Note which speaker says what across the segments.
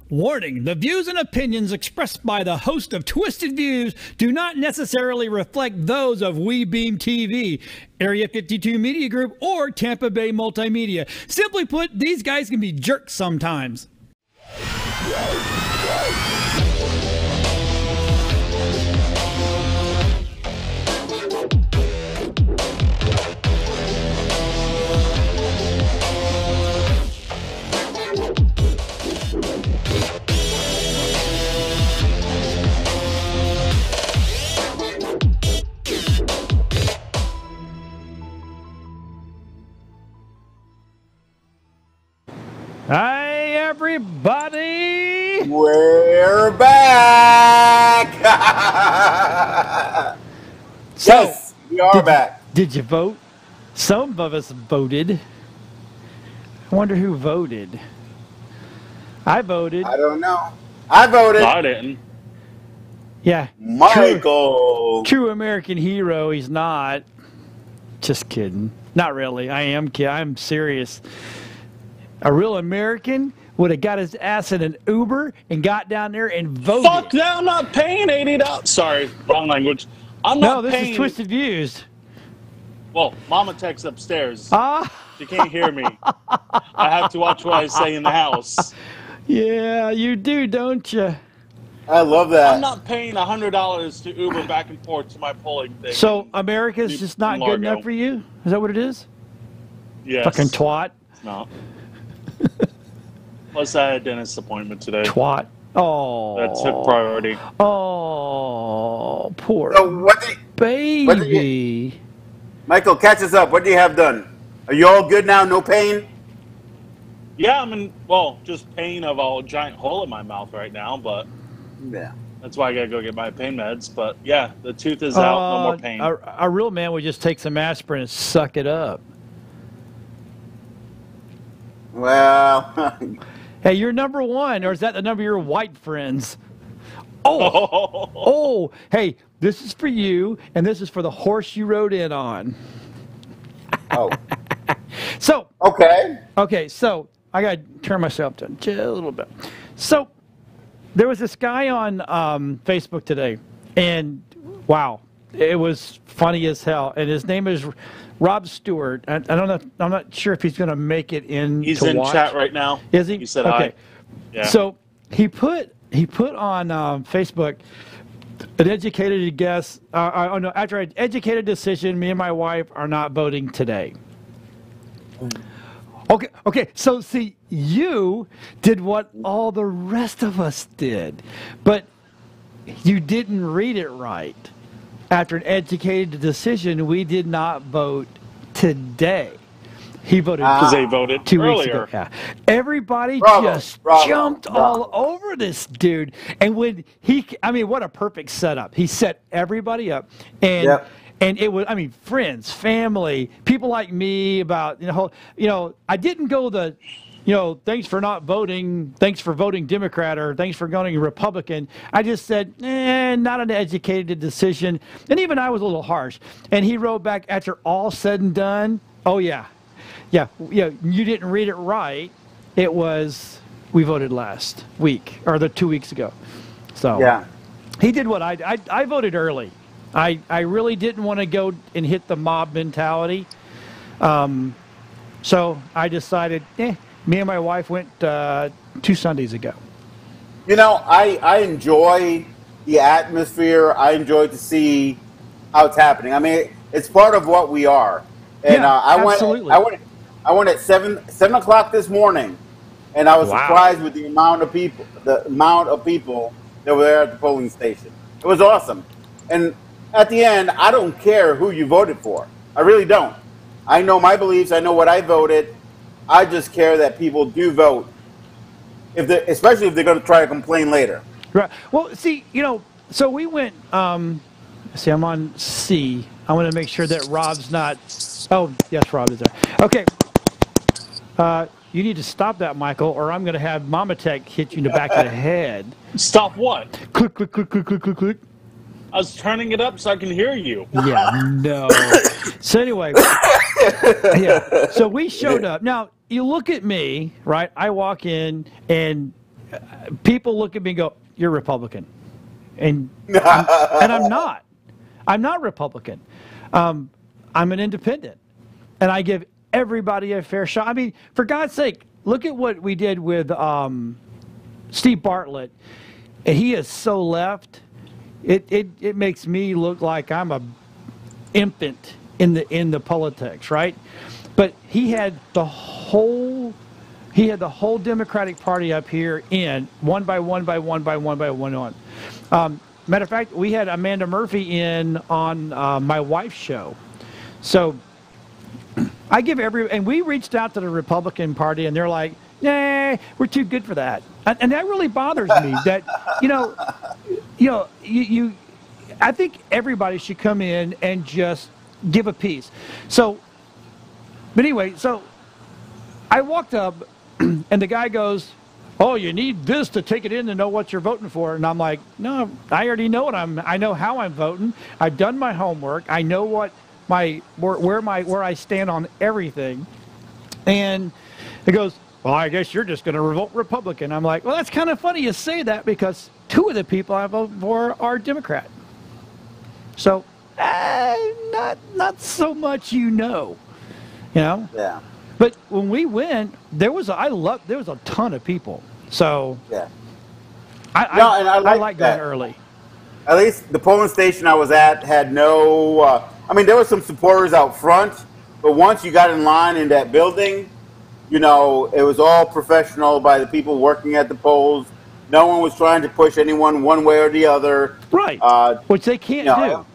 Speaker 1: Warning, the views and opinions expressed by the host of Twisted Views do not necessarily reflect those of WeBeam TV, Area 52 Media Group, or Tampa Bay Multimedia. Simply put, these guys can be jerks sometimes. Hi, everybody!
Speaker 2: We're back! Yes, we are back.
Speaker 1: Did you vote? Some of us voted. I wonder who voted. I voted.
Speaker 2: I don't know. I voted.
Speaker 3: No, I didn't.
Speaker 1: Yeah.
Speaker 2: Michael.
Speaker 1: True American hero, he's not. Just kidding. Not really. I am kidding. I'm serious. A real American would have got his ass in an Uber and got down there and voted.
Speaker 3: Fuck that, I'm not paying $80. Sorry, wrong language. I'm not
Speaker 1: this
Speaker 3: paying.
Speaker 1: is Twisted Views.
Speaker 3: Well, Mama texts upstairs.
Speaker 1: Ah.
Speaker 3: She can't hear me. I have to watch what I say in the house.
Speaker 1: Yeah, you do, don't you?
Speaker 2: I love that.
Speaker 3: I'm not paying $100 to Uber back and forth to my polling thing.
Speaker 1: So America's just not good enough for you? Is that what it is?
Speaker 3: Yes.
Speaker 1: Fucking twat.
Speaker 3: No. Plus, I had a dentist appointment today.
Speaker 1: Twat. Oh.
Speaker 3: That took priority.
Speaker 1: Oh, poor
Speaker 2: So
Speaker 1: baby.
Speaker 2: Michael, catch us up. What do you have done? Are you all good now? No pain?
Speaker 3: Yeah, I'm in, well, just pain of a giant hole in my mouth right now, but
Speaker 2: Yeah.
Speaker 3: that's why I gotta go get my pain meds. But yeah, the tooth is out, no more pain.
Speaker 1: A real man would just take some aspirin and suck it up.
Speaker 2: Well,
Speaker 1: Hey, you're number one, or is that the number of your white friends? Oh, hey, this is for you, and this is for the horse you rode in on.
Speaker 2: oh.
Speaker 1: So,
Speaker 2: Okay.
Speaker 1: So I got to turn myself down just a little bit. So, there was this guy on Facebook today, and wow, it was funny as hell. And his name is Rob Stewart. I don't know. I'm not sure if he's going to make it in.
Speaker 3: He's in chat right now.
Speaker 1: Is he?
Speaker 3: He said
Speaker 1: okay.
Speaker 3: hi. Yeah.
Speaker 1: So he put on Facebook an educated guess. No, after an educated decision, me and my wife are not voting today. Okay. So see, you did what all the rest of us did, but you didn't read it right. After an educated decision, we did not vote today. He voted
Speaker 3: because they voted
Speaker 1: 2 weeks
Speaker 3: earlier.
Speaker 1: ago. Yeah. Everybody
Speaker 2: Bravo.
Speaker 1: jumped all over this dude. And when what a perfect setup. He set everybody up, and
Speaker 2: Yep.
Speaker 1: and it was, friends, family, people like me. About I didn't go the. Thanks for not voting, thanks for voting Democrat, or thanks for voting Republican. I just said, not an educated decision. And even I was a little harsh. And he wrote back, after all said and done, oh, yeah, you didn't read it right. It was, we voted last week, or 2 weeks ago. So
Speaker 2: Yeah.
Speaker 1: he did what I voted early. I really didn't want to go and hit the mob mentality. So I decided, me and my wife went 2 Sundays ago.
Speaker 2: I enjoy the atmosphere. I enjoy to see how it's happening. It's part of what we are. And
Speaker 1: absolutely.
Speaker 2: I went at 7 o'clock this morning, and I was surprised with the amount of people that were there at the polling station. It was awesome. And at the end, I don't care who you voted for. I really don't. I know my beliefs. I know what I voted. I just care that people do vote, especially if they're going to try to complain later.
Speaker 1: Right. Well, see, so we went. See, I'm on C. I want to make sure that Rob's not. Oh, yes, Rob is there. Okay. You need to stop that, Michael, or I'm going to have Mama Tech hit you in the back of the head.
Speaker 3: Stop what?
Speaker 1: Click, click, click, click, click, click, click.
Speaker 3: I was turning it up so I can hear you.
Speaker 1: Yeah, no. So anyway, so we showed up. Now, you look at me, right? I walk in, and people look at me and go, "You're Republican," and I'm not. I'm not Republican. I'm an independent, and I give everybody a fair shot. I mean, for God's sake, look at what we did with Steve Bartlett. He is so left. It makes me look like I'm a infant in the politics, right? But he had the whole Democratic Party up here in one by one. Matter of fact, we had Amanda Murphy in on my wife's show. So I give and we reached out to the Republican Party, and they're like, "Nah, we're too good for that," and that really bothers me. That you I think everybody should come in and just give a piece. So, but anyway, so I walked up, and the guy goes, "Oh, you need this to take it in to know what you're voting for." And I'm like, "No, I already know I know how I'm voting. I've done my homework. I know what where I stand on everything." And he goes, "Well, I guess you're just going to vote Republican." I'm like, "Well, that's kind of funny you say that, because two of the people I vote for are Democrat." So, not so much,
Speaker 2: Yeah.
Speaker 1: But when we went, there was a ton of people. So
Speaker 2: Yeah.
Speaker 1: I like going early.
Speaker 2: At least the polling station I was at had no. I mean, there were some supporters out front, but once you got in line in that building, it was all professional by the people working at the polls. No one was trying to push anyone one way or the other.
Speaker 1: Right. Which they can't do.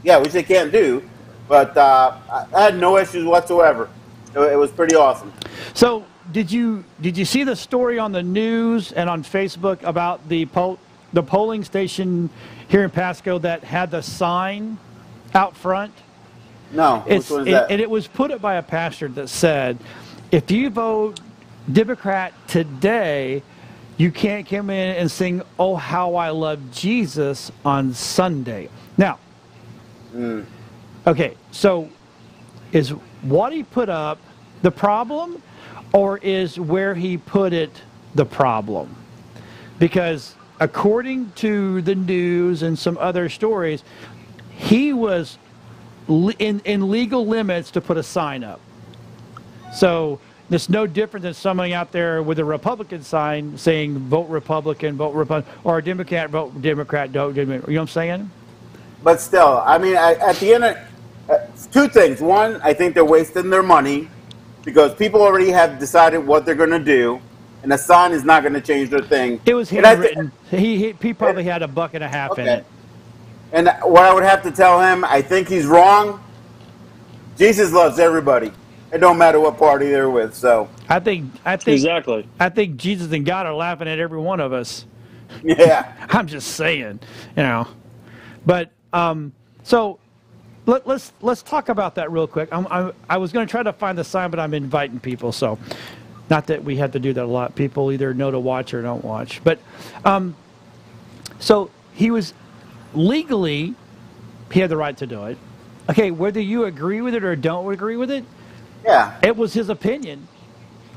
Speaker 2: Yeah, which they can't do. But I had no issues whatsoever. It was pretty awesome.
Speaker 1: So did you see the story on the news and on Facebook about the polling station here in Pasco that had the sign out front?
Speaker 2: No. Which one is that?
Speaker 1: And it was put up by a pastor that said, "If you vote Democrat today, you can't come in and sing 'Oh, How I Love Jesus' on Sunday." Now, okay, so is what he put up the problem, or is where he put it the problem? Because according to the news and some other stories, he was in legal limits to put a sign up. So it's no different than somebody out there with a Republican sign saying vote Republican, or a Democrat, vote Democrat, don't Democrat. You know what I'm saying?
Speaker 2: But still, I mean, at the end, two things. One, I think they're wasting their money because people already have decided what they're going to do, and a sign is not going to change their thing.
Speaker 1: It was handwritten. He probably had $1.50 in it.
Speaker 2: And what I would have to tell him, I think he's wrong. Jesus loves everybody. It don't matter what party they're with. So
Speaker 1: I think
Speaker 3: exactly.
Speaker 1: I think Jesus and God are laughing at every one of us.
Speaker 2: Yeah.
Speaker 1: I'm just saying, But so let's talk about that real quick. I was going to try to find the sign, but I'm inviting people, so not that we have to do that a lot. People either know to watch or don't watch. But so he was legally, he had the right to do it. Okay, whether you agree with it or don't agree with it,
Speaker 2: yeah,
Speaker 1: it was his opinion.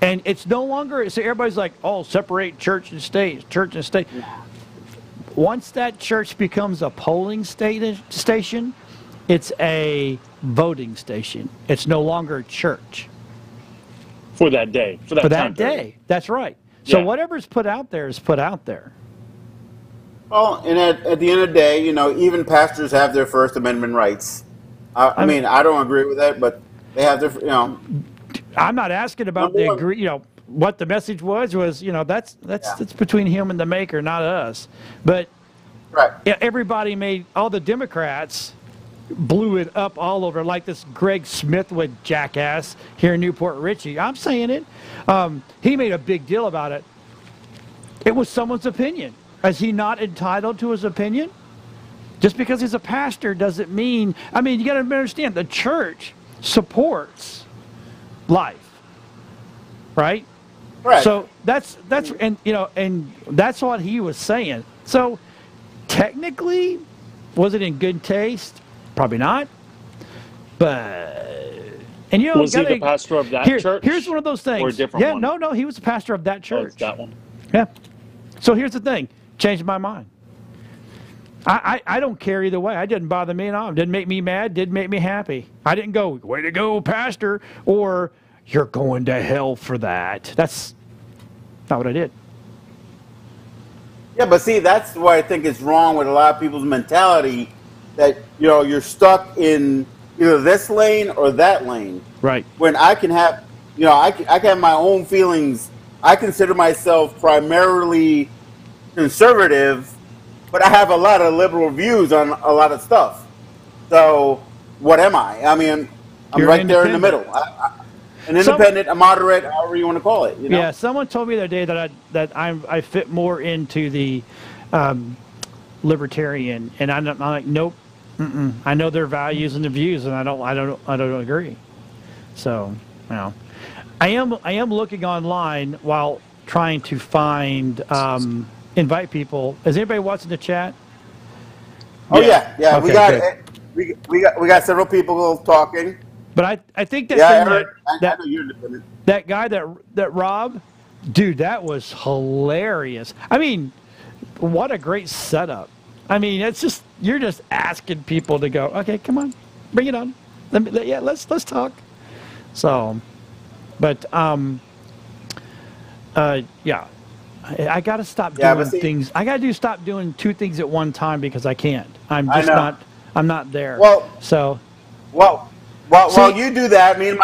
Speaker 1: And it's no longer, so everybody's like, "Oh, separate church and state, church and state." Once that church becomes a polling station, it's a voting station. It's no longer church.
Speaker 3: For that day. For that
Speaker 1: day. That's right. So whatever's put out there is put out there.
Speaker 2: Well, and at the end of the day, even pastors have their First Amendment rights. I mean, I don't agree with that, but they have their,
Speaker 1: I'm not asking about what the message was, that's between him and the maker, not us. But
Speaker 2: right.
Speaker 1: Everybody all the Democrats blew it up all over, like this Greg Smith with jackass here in Newport Richey. I'm saying it. He made a big deal about it. It was someone's opinion. Is he not entitled to his opinion? Just because he's a pastor doesn't mean, you got to understand, the church supports life, right?
Speaker 2: Right.
Speaker 1: So that's and that's what he was saying. So technically, was it in good taste? Probably not. But
Speaker 3: was he the pastor of that church?
Speaker 1: Here's one of those things.
Speaker 3: Or a different one?
Speaker 1: No, he was the pastor of that church.
Speaker 3: Oh, that one.
Speaker 1: Yeah. So here's the thing. Changed my mind. I don't care either way. It didn't bother me at all. It didn't make me mad. Didn't make me happy. I didn't go, way to go, pastor, or you're going to hell for that. That's not what I did.
Speaker 2: Yeah, but see, that's why I think it's wrong with a lot of people's mentality that, you're stuck in either this lane or that lane.
Speaker 1: Right.
Speaker 2: When I can have, I can have my own feelings. I consider myself primarily conservative, but I have a lot of liberal views on a lot of stuff. So what am I? I mean, I'm
Speaker 1: You're
Speaker 2: right there in the middle. An independent, a moderate, however you want to call it.
Speaker 1: Yeah, someone told me the other day that I fit more into the libertarian, and I'm like, nope. I know their values and the views, and I don't agree. So, I am looking online while trying to find invite people. Is anybody watching the chat?
Speaker 2: Oh yeah.
Speaker 1: Okay,
Speaker 2: we got several people talking.
Speaker 1: But I think that
Speaker 2: I
Speaker 1: that
Speaker 2: know you're independent.
Speaker 1: That guy that Rob, dude, that was hilarious. I mean, what a great setup. I mean, it's just you're just asking people to go, okay, come on, bring it on. Let's talk. So, but yeah, I got to stop doing things. I got to stop doing two things at one time because I can't. I'm just not. I'm not there.
Speaker 2: Well,
Speaker 1: While
Speaker 2: you do that, me and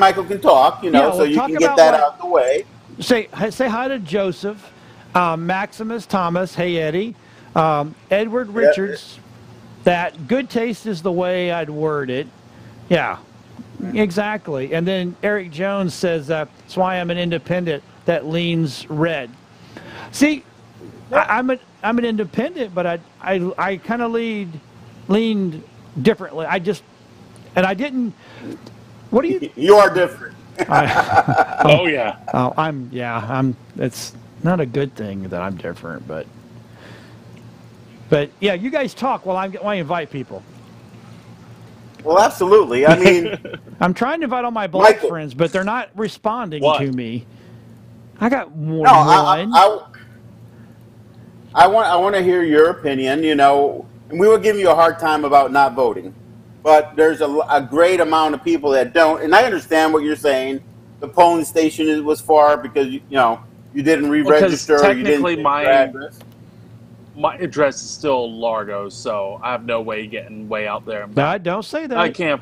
Speaker 2: Michael can talk, so you can get that out of the way.
Speaker 1: Say hi to Joseph, Maximus Thomas, hey Eddie, Edward Richards. That good taste is the way I'd word it. Yeah, exactly. And then Eric Jones says that's why I'm an independent that leans red. See, I'm an independent, but I kind of leaned differently. I didn't. What do you?
Speaker 2: You are different.
Speaker 3: Oh yeah.
Speaker 1: Oh, I'm. It's not a good thing that I'm different, but yeah, you guys talk while I invite people.
Speaker 2: Well, absolutely. I mean,
Speaker 1: I'm trying to invite all my black friends, but they're not responding to me. I got more than one.
Speaker 2: I want to hear your opinion. And we were giving you a hard time about not voting. But there's a great amount of people that don't, and I understand what you're saying. The polling station was far because you didn't re-register.
Speaker 3: Technically,
Speaker 2: you didn't
Speaker 3: my address is still Largo, so I have no way getting way out there.
Speaker 1: No, don't say that.
Speaker 3: I can't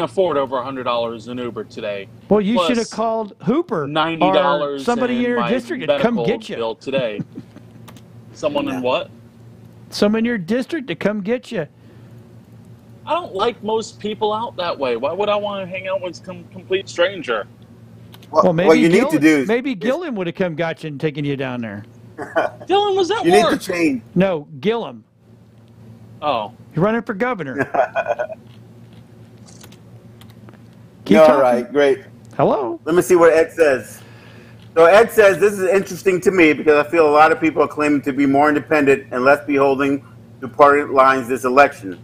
Speaker 3: afford over $100 in Uber today.
Speaker 1: Well, you should have called Hooper.
Speaker 3: $90
Speaker 1: or somebody in your district to come get you.
Speaker 3: Bill today. Someone in what?
Speaker 1: Someone in your district to come get you.
Speaker 3: I don't like most people out that way. Why would I want to hang out with some complete stranger?
Speaker 1: Well, maybe
Speaker 2: what you need to do
Speaker 1: maybe Gilliam would have come got you and taken you down there.
Speaker 3: Dylan was at work.
Speaker 2: You need to change.
Speaker 1: No, Gilliam.
Speaker 3: Oh.
Speaker 1: You're running for governor.
Speaker 2: All right, great.
Speaker 1: Hello.
Speaker 2: Let me see what Ed says. So Ed says, this is interesting to me because I feel a lot of people are claiming to be more independent and less beholden to party lines this election.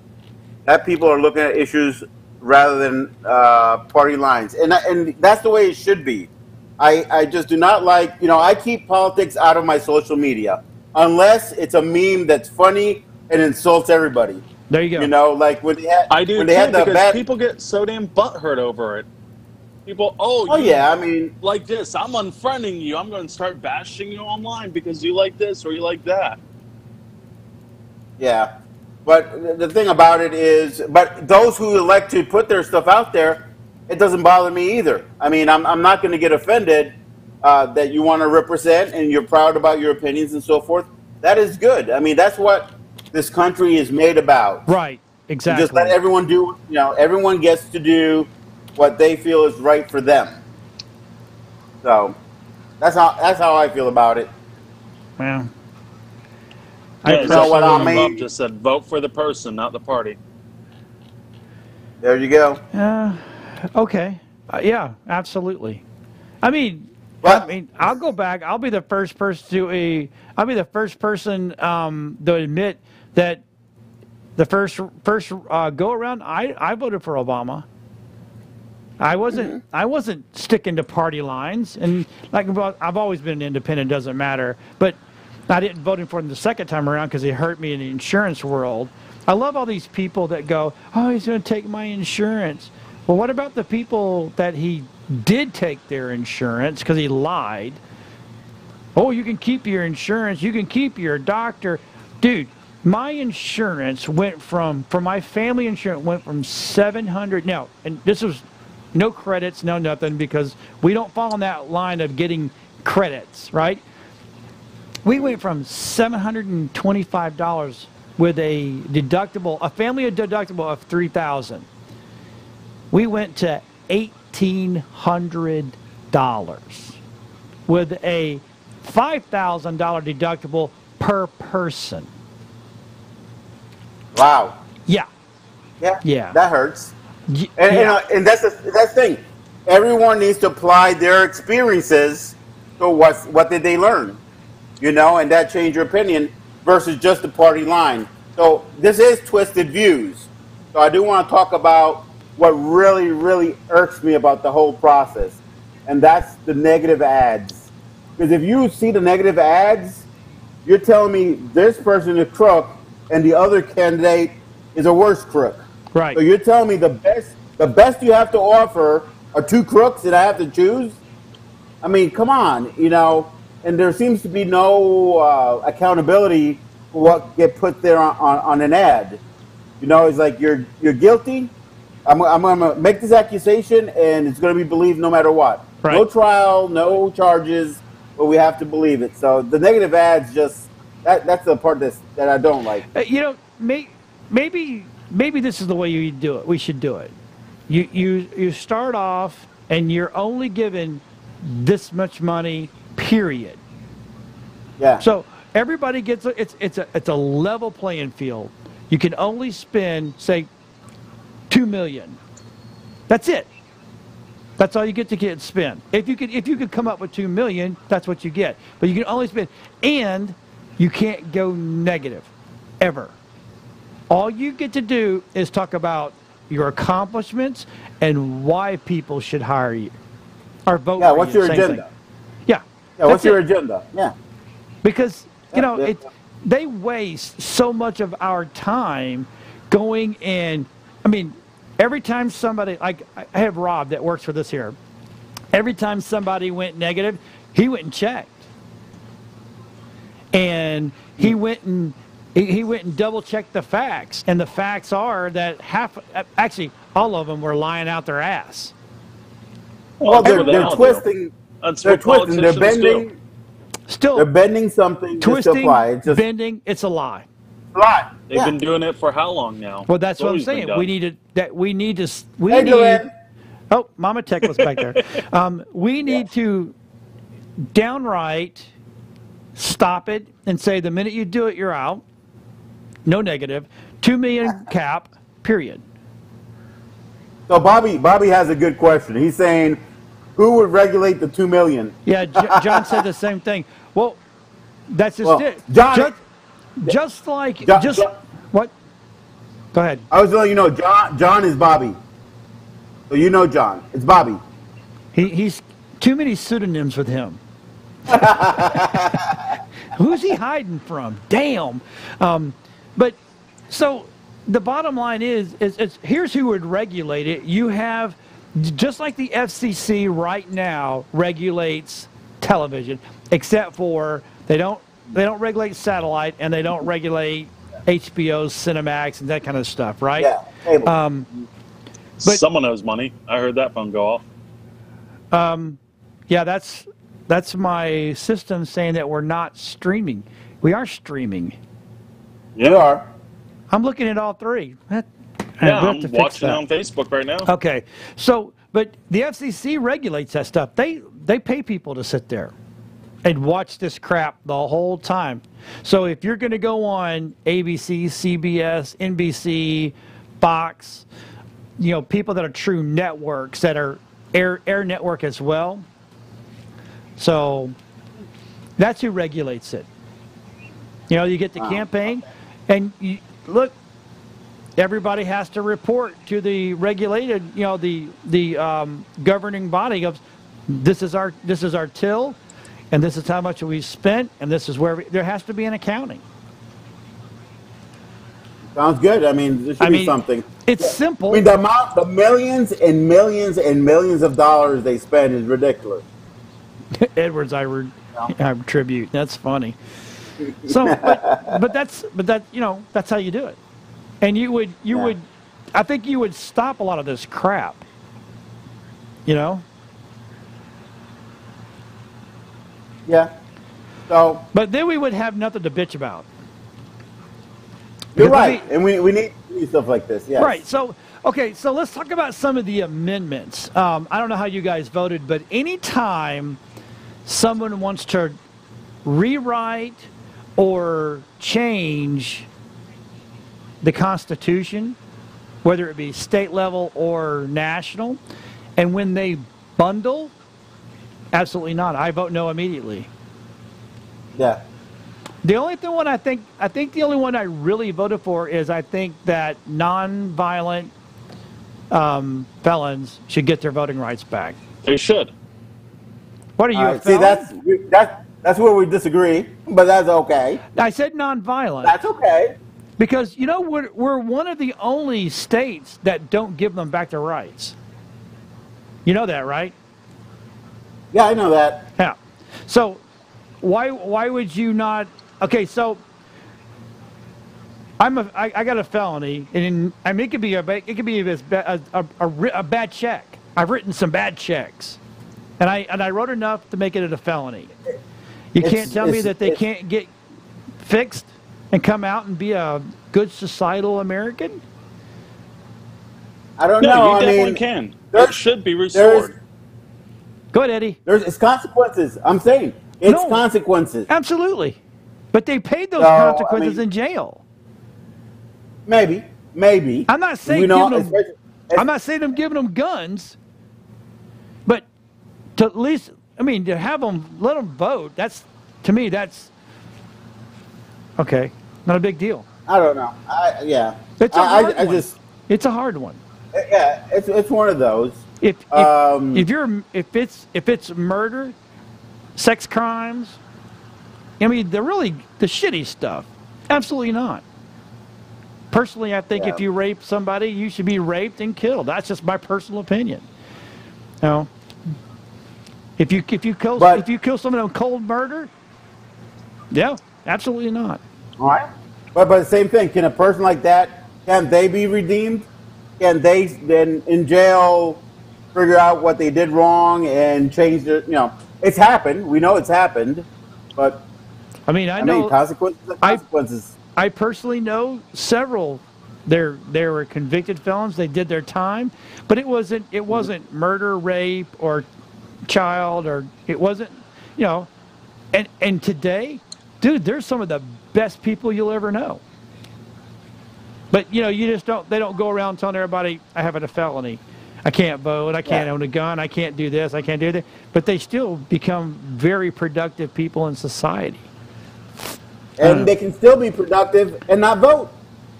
Speaker 2: That people are looking at issues rather than party lines. And that's the way it should be. I just do not like, I keep politics out of my social media unless it's a meme that's funny and insults everybody.
Speaker 1: There you go.
Speaker 2: Like when they had,
Speaker 3: I do
Speaker 2: when they
Speaker 3: too,
Speaker 2: had the
Speaker 3: because people get so damn butthurt over it. People,
Speaker 2: yeah, I mean,
Speaker 3: like this. I'm unfriending you. I'm going to start bashing you online because you like this or you like that.
Speaker 2: Yeah. But the thing about it is, but those who elect to put their stuff out there, it doesn't bother me either. I mean, I'm not going to get offended that you want to represent and you're proud about your opinions and so forth. That is good. I mean, that's what this country is made about.
Speaker 1: Right. Exactly.
Speaker 2: Just let everyone do, everyone gets to do what they feel is right for them. So that's how I feel about it.
Speaker 1: Well,
Speaker 2: you know what I mean?
Speaker 3: Just said vote for the person, not the party.
Speaker 2: There you go.
Speaker 1: Okay. Yeah, absolutely. I mean, I'll go back. I'll be the first person to admit that the first go around, I voted for Obama. I wasn't sticking to party lines, and I've always been independent. Doesn't matter. But I didn't vote him for him the second time around because he hurt me in the insurance world. I love all these people that go, oh, he's going to take my insurance. Well, what about the people that he did take their insurance because he lied? Oh, you can keep your insurance. You can keep your doctor. Dude, my insurance went from my family insurance went from 700. Now, and this was no credits, no nothing, because we don't fall in that line of getting credits, right? We went from $725 with a deductible, a family deductible of $3,000. We went to $1,800 with a $5,000 deductible per person.
Speaker 2: Wow.
Speaker 1: Yeah.
Speaker 2: Yeah.
Speaker 1: Yeah.
Speaker 2: That hurts.
Speaker 1: Yeah.
Speaker 2: And that's the thing. Everyone needs to apply their experiences to what did they learn, and that change your opinion versus just the party line. So this is Twisted Views. So I do want to talk about what really, really irks me about the whole process, and that's the negative ads. Because if you see the negative ads, you're telling me this person is a crook and the other candidate is a worse crook.
Speaker 1: Right.
Speaker 2: So you're telling me the best you have to offer are two crooks that I have to choose? I mean, come on, and there seems to be no accountability for what get put there on an ad. It's like you're guilty. I'm going to make this accusation, and it's going to be believed no matter what.
Speaker 1: Right.
Speaker 2: No trial, no charges, but we have to believe it. So the negative ads that's the part that I don't like.
Speaker 1: Maybe this is the way you do it. We should do it. You start off, and you're only given this much money, period.
Speaker 2: Yeah.
Speaker 1: So everybody gets it's a level playing field. You can only spend, say, $2 million. That's it. That's all you get to spend. If you could come up with $2 million, that's what you get. But you can only spend, and you can't go negative, ever. All you get to do is talk about your accomplishments and why people should hire you or vote for you.
Speaker 2: Yeah, what's your agenda?
Speaker 1: Thing. Yeah.
Speaker 2: Yeah, what's your agenda? Yeah.
Speaker 1: Because, they waste so much of our time going in. I mean, every time somebody, like I have Rob that works for this here, every time somebody went negative, he went and checked. And he went and double checked the facts. And the facts are that actually all of them were lying out their ass.
Speaker 2: Well, they're twisting. They're twisting. They're bending.
Speaker 1: Still,
Speaker 2: they're bending something.
Speaker 1: Twisting, bending. It's a lie.
Speaker 2: Lie.
Speaker 3: They've been doing it for how long now?
Speaker 1: Well, that's what I'm saying. We need. Oh, Mama Tech was back there. We need to downright stop it and say the minute you do it, you're out. No negative. 2 million cap. Period.
Speaker 2: So Bobby has a good question. He's saying, who would regulate the 2 million?
Speaker 1: Yeah, John said the same thing. Well, that's just it.
Speaker 2: John,
Speaker 1: what? Go ahead.
Speaker 2: I was letting you know, John is Bobby. So you know John. It's Bobby.
Speaker 1: He's too many pseudonyms with him. Who's he hiding from? Damn. But so the bottom line is here's who would regulate it. You have, just like the FCC right now regulates television, except for they don't regulate satellite and they don't regulate HBO, Cinemax, and that kind of stuff, right?
Speaker 2: Yeah. Cable.
Speaker 3: But someone owes money. I heard that phone go off.
Speaker 1: Yeah, that's my system saying that we're not streaming. We are streaming.
Speaker 2: You are.
Speaker 1: I'm looking at all three.
Speaker 3: I'm watching it on Facebook right now.
Speaker 1: Okay, so but the FCC regulates that stuff. They pay people to sit there and watch this crap the whole time. So if you're going to go on ABC, CBS, NBC, Fox, people that are true networks that are air network as well. So that's who regulates it. You get the campaign, and look, everybody has to report to the regulated, the governing body of this is our till. and this is how much we spent, and this is where there has to be an accounting.
Speaker 2: Sounds good. I mean, there should be something.
Speaker 1: It's simple.
Speaker 2: I mean, the millions and millions and millions of dollars they spend is ridiculous.
Speaker 1: Edwards, I tribute. That's funny. So, but that that's how you do it, and you would I think you would stop a lot of this crap.
Speaker 2: Yeah. So.
Speaker 1: But then we would have nothing to bitch about.
Speaker 2: You're right, and we need stuff like this. Yes.
Speaker 1: Right. So, okay. So let's talk about some of the amendments. I don't know how you guys voted, but anytime someone wants to rewrite or change the Constitution, whether it be state level or national, and when they bundle, absolutely not. I vote no immediately.
Speaker 2: Yeah.
Speaker 1: The only one I think the only one I really voted for is I think that non-violent felons should get their voting rights back.
Speaker 3: They should.
Speaker 1: What are you? A
Speaker 2: felon? See, that's where we disagree, but that's okay.
Speaker 1: I said non-violent.
Speaker 2: That's okay.
Speaker 1: Because we're one of the only states that don't give them back their rights. You know that, right?
Speaker 2: Yeah, I know that.
Speaker 1: Yeah. So why would you not? Okay, so I got a felony, and I mean it could be a bad check. I've written some bad checks, and I wrote enough to make it a felony. You can't tell me that they can't get fixed and come out and be a good societal American.
Speaker 2: I don't know.
Speaker 3: You definitely can. It should be restored.
Speaker 1: Go ahead, Eddie.
Speaker 2: It's consequences. I'm saying it's consequences.
Speaker 1: Absolutely. But they paid those consequences in jail.
Speaker 2: Maybe.
Speaker 1: I'm not saying I'm not saying I'm giving them guns, but to at least, I mean, to have them, let them vote. That's, to me, that's okay. Not a big deal.
Speaker 2: I don't know. Yeah.
Speaker 1: It's a hard one. It's a hard one.
Speaker 2: Yeah, it's one of those.
Speaker 1: If it's murder, sex crimes, I mean, the shitty stuff. Absolutely not. Personally, I think if you rape somebody, you should be raped and killed. That's just my personal opinion. You know, if you kill someone in cold murder, yeah, absolutely not.
Speaker 2: All right. But the same thing. Can a person like that, can they be redeemed? Can they then in jail figure out what they did wrong and change their? You know, it's happened. We know it's happened, but.
Speaker 1: I mean, I know
Speaker 2: consequences.
Speaker 1: I personally know several. They were convicted felons. They did their time, but it wasn't murder, rape, or child, or it wasn't, you know. And today, dude, they're some of the best people you'll ever know. But you know, they don't go around telling everybody I have a felony. I can't vote. I can't own a gun. I can't do this. I can't do that. But they still become very productive people in society.
Speaker 2: And they can still be productive and not vote.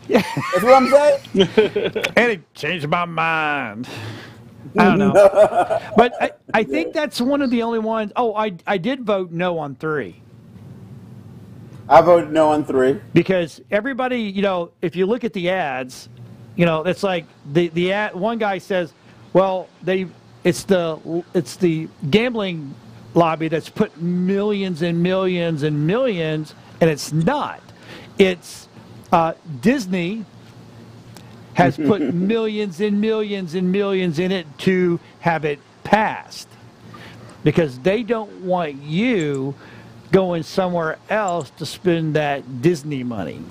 Speaker 2: Yeah. That's what I'm saying.
Speaker 1: And it changed my mind. I don't know. But I think that's one of the only ones. Oh, I did vote no on 3.
Speaker 2: I voted no on 3.
Speaker 1: Because everybody, you know, if you look at the ads, you know, it's like the ad. One guy says, well, it's the gambling lobby that's put millions and millions and millions. And it's not. It's Disney has put millions and millions and millions in it to have it passed. Because they don't want you going somewhere else to spend that Disney money.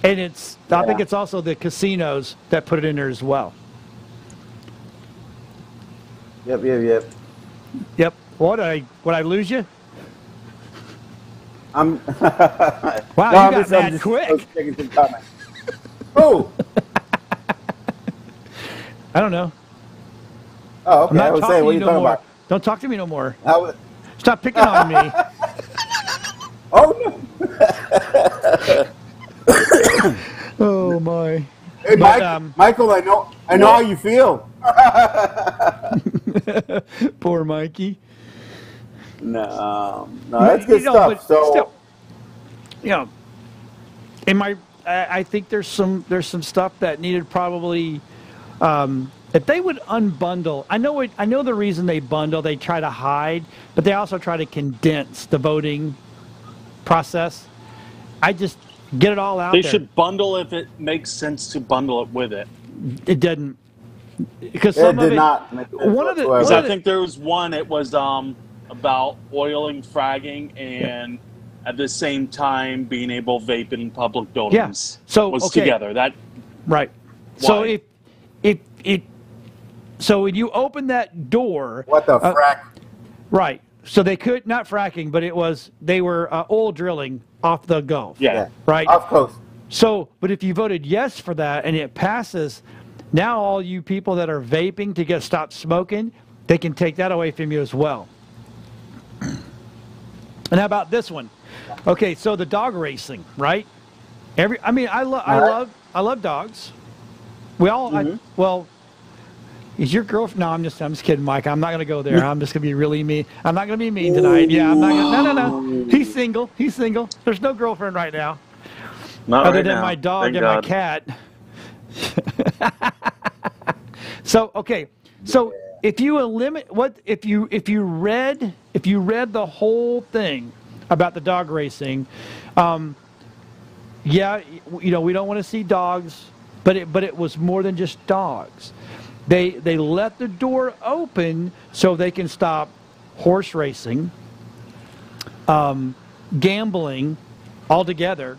Speaker 1: And I think it's also the casinos that put it in there as well.
Speaker 2: Yep.
Speaker 1: What, did I lose you?
Speaker 2: Wow,
Speaker 1: you got mad quick.
Speaker 2: Who?
Speaker 1: I don't know.
Speaker 2: Oh, okay. I was saying, what are you talking about?
Speaker 1: Don't talk to me no more. Stop picking on me.
Speaker 2: Oh, no.
Speaker 1: Oh, my.
Speaker 2: Hey, Michael, I know how you feel.
Speaker 1: Poor Mikey.
Speaker 2: No, that's good stuff.
Speaker 1: But
Speaker 2: So,
Speaker 1: still, you know, I think there's some stuff that needed probably. If they would unbundle, I know the reason they bundle, they try to hide, but they also try to condense the voting process. I just get it all out
Speaker 3: They
Speaker 1: there.
Speaker 3: should bundle if it makes sense to bundle it with it.
Speaker 1: It didn't, because
Speaker 2: it
Speaker 1: some of
Speaker 2: did
Speaker 1: it.
Speaker 2: not make sense
Speaker 1: One of the,
Speaker 2: whatsoever.
Speaker 3: Because
Speaker 1: one
Speaker 3: I
Speaker 1: of the,
Speaker 3: think there was one. It was about oiling fragging and at the same time being able to vape in public buildings.
Speaker 1: So,
Speaker 3: was
Speaker 1: okay.
Speaker 3: together. That
Speaker 1: right. So
Speaker 3: Why?
Speaker 1: so when you open that door,
Speaker 2: What the frack?
Speaker 1: right? So they could not fracking, but they were oil drilling off the Gulf.
Speaker 3: yeah.
Speaker 1: Right.
Speaker 2: Off coast.
Speaker 1: So, but if you voted yes for that and it passes, now all you people that are vaping to stop smoking, they can take that away from you as well. And how about this one? Okay, so the dog racing, right? I love dogs. We all, well, is your girlfriend? No, I'm just kidding, Mike. I'm not going to go there. I'm just going to be really mean. I'm not going to be mean tonight. Yeah, I'm not going to. No. He's single. There's no girlfriend right now.
Speaker 3: Not
Speaker 1: Other
Speaker 3: right
Speaker 1: than
Speaker 3: now.
Speaker 1: my dog
Speaker 3: Thank
Speaker 1: and
Speaker 3: God.
Speaker 1: my cat. So, okay. So if you if you read the whole thing about the dog racing, yeah, we don't want to see dogs, but it was more than just dogs. They let the door open so they can stop horse racing, gambling altogether,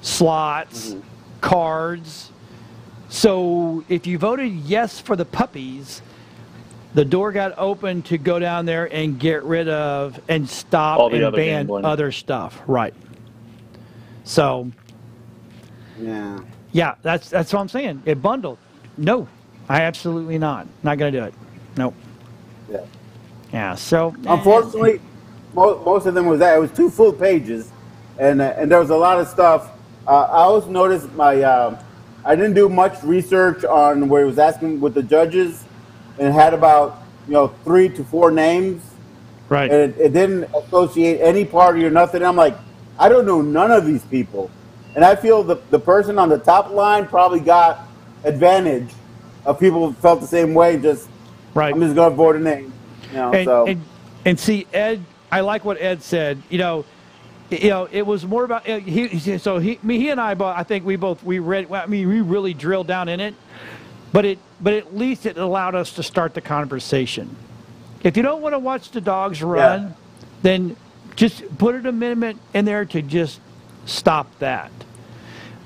Speaker 1: slots, cards. So if you voted yes for the puppies, the door got open to go down there and get rid of and stop
Speaker 3: All the
Speaker 1: and
Speaker 3: other
Speaker 1: ban
Speaker 3: gambling.
Speaker 1: other stuff. Right. So
Speaker 2: Yeah.
Speaker 1: that's what I'm saying. It bundled. No, I absolutely not. Not going to do it. Nope.
Speaker 2: Yeah.
Speaker 1: Yeah. So
Speaker 2: Unfortunately, most of them was that. It was 2 full pages, and there was a lot of stuff. I also noticed I didn't do much research on where he was asking with the judges, and it had about 3 to 4 names,
Speaker 1: right.
Speaker 2: and it didn't associate any party or nothing. I'm like, I don't know none of these people, and I feel the person on the top line probably got advantage of people who felt the same way. Just
Speaker 1: Right.
Speaker 2: I'm just gonna vote a name,
Speaker 1: and see, Ed, I like what Ed said. It was more about he and I both. I think we read. I mean, we really drilled down in it, but at least it allowed us to start the conversation. If you don't want to watch the dogs run, then just put an amendment in there to just stop that.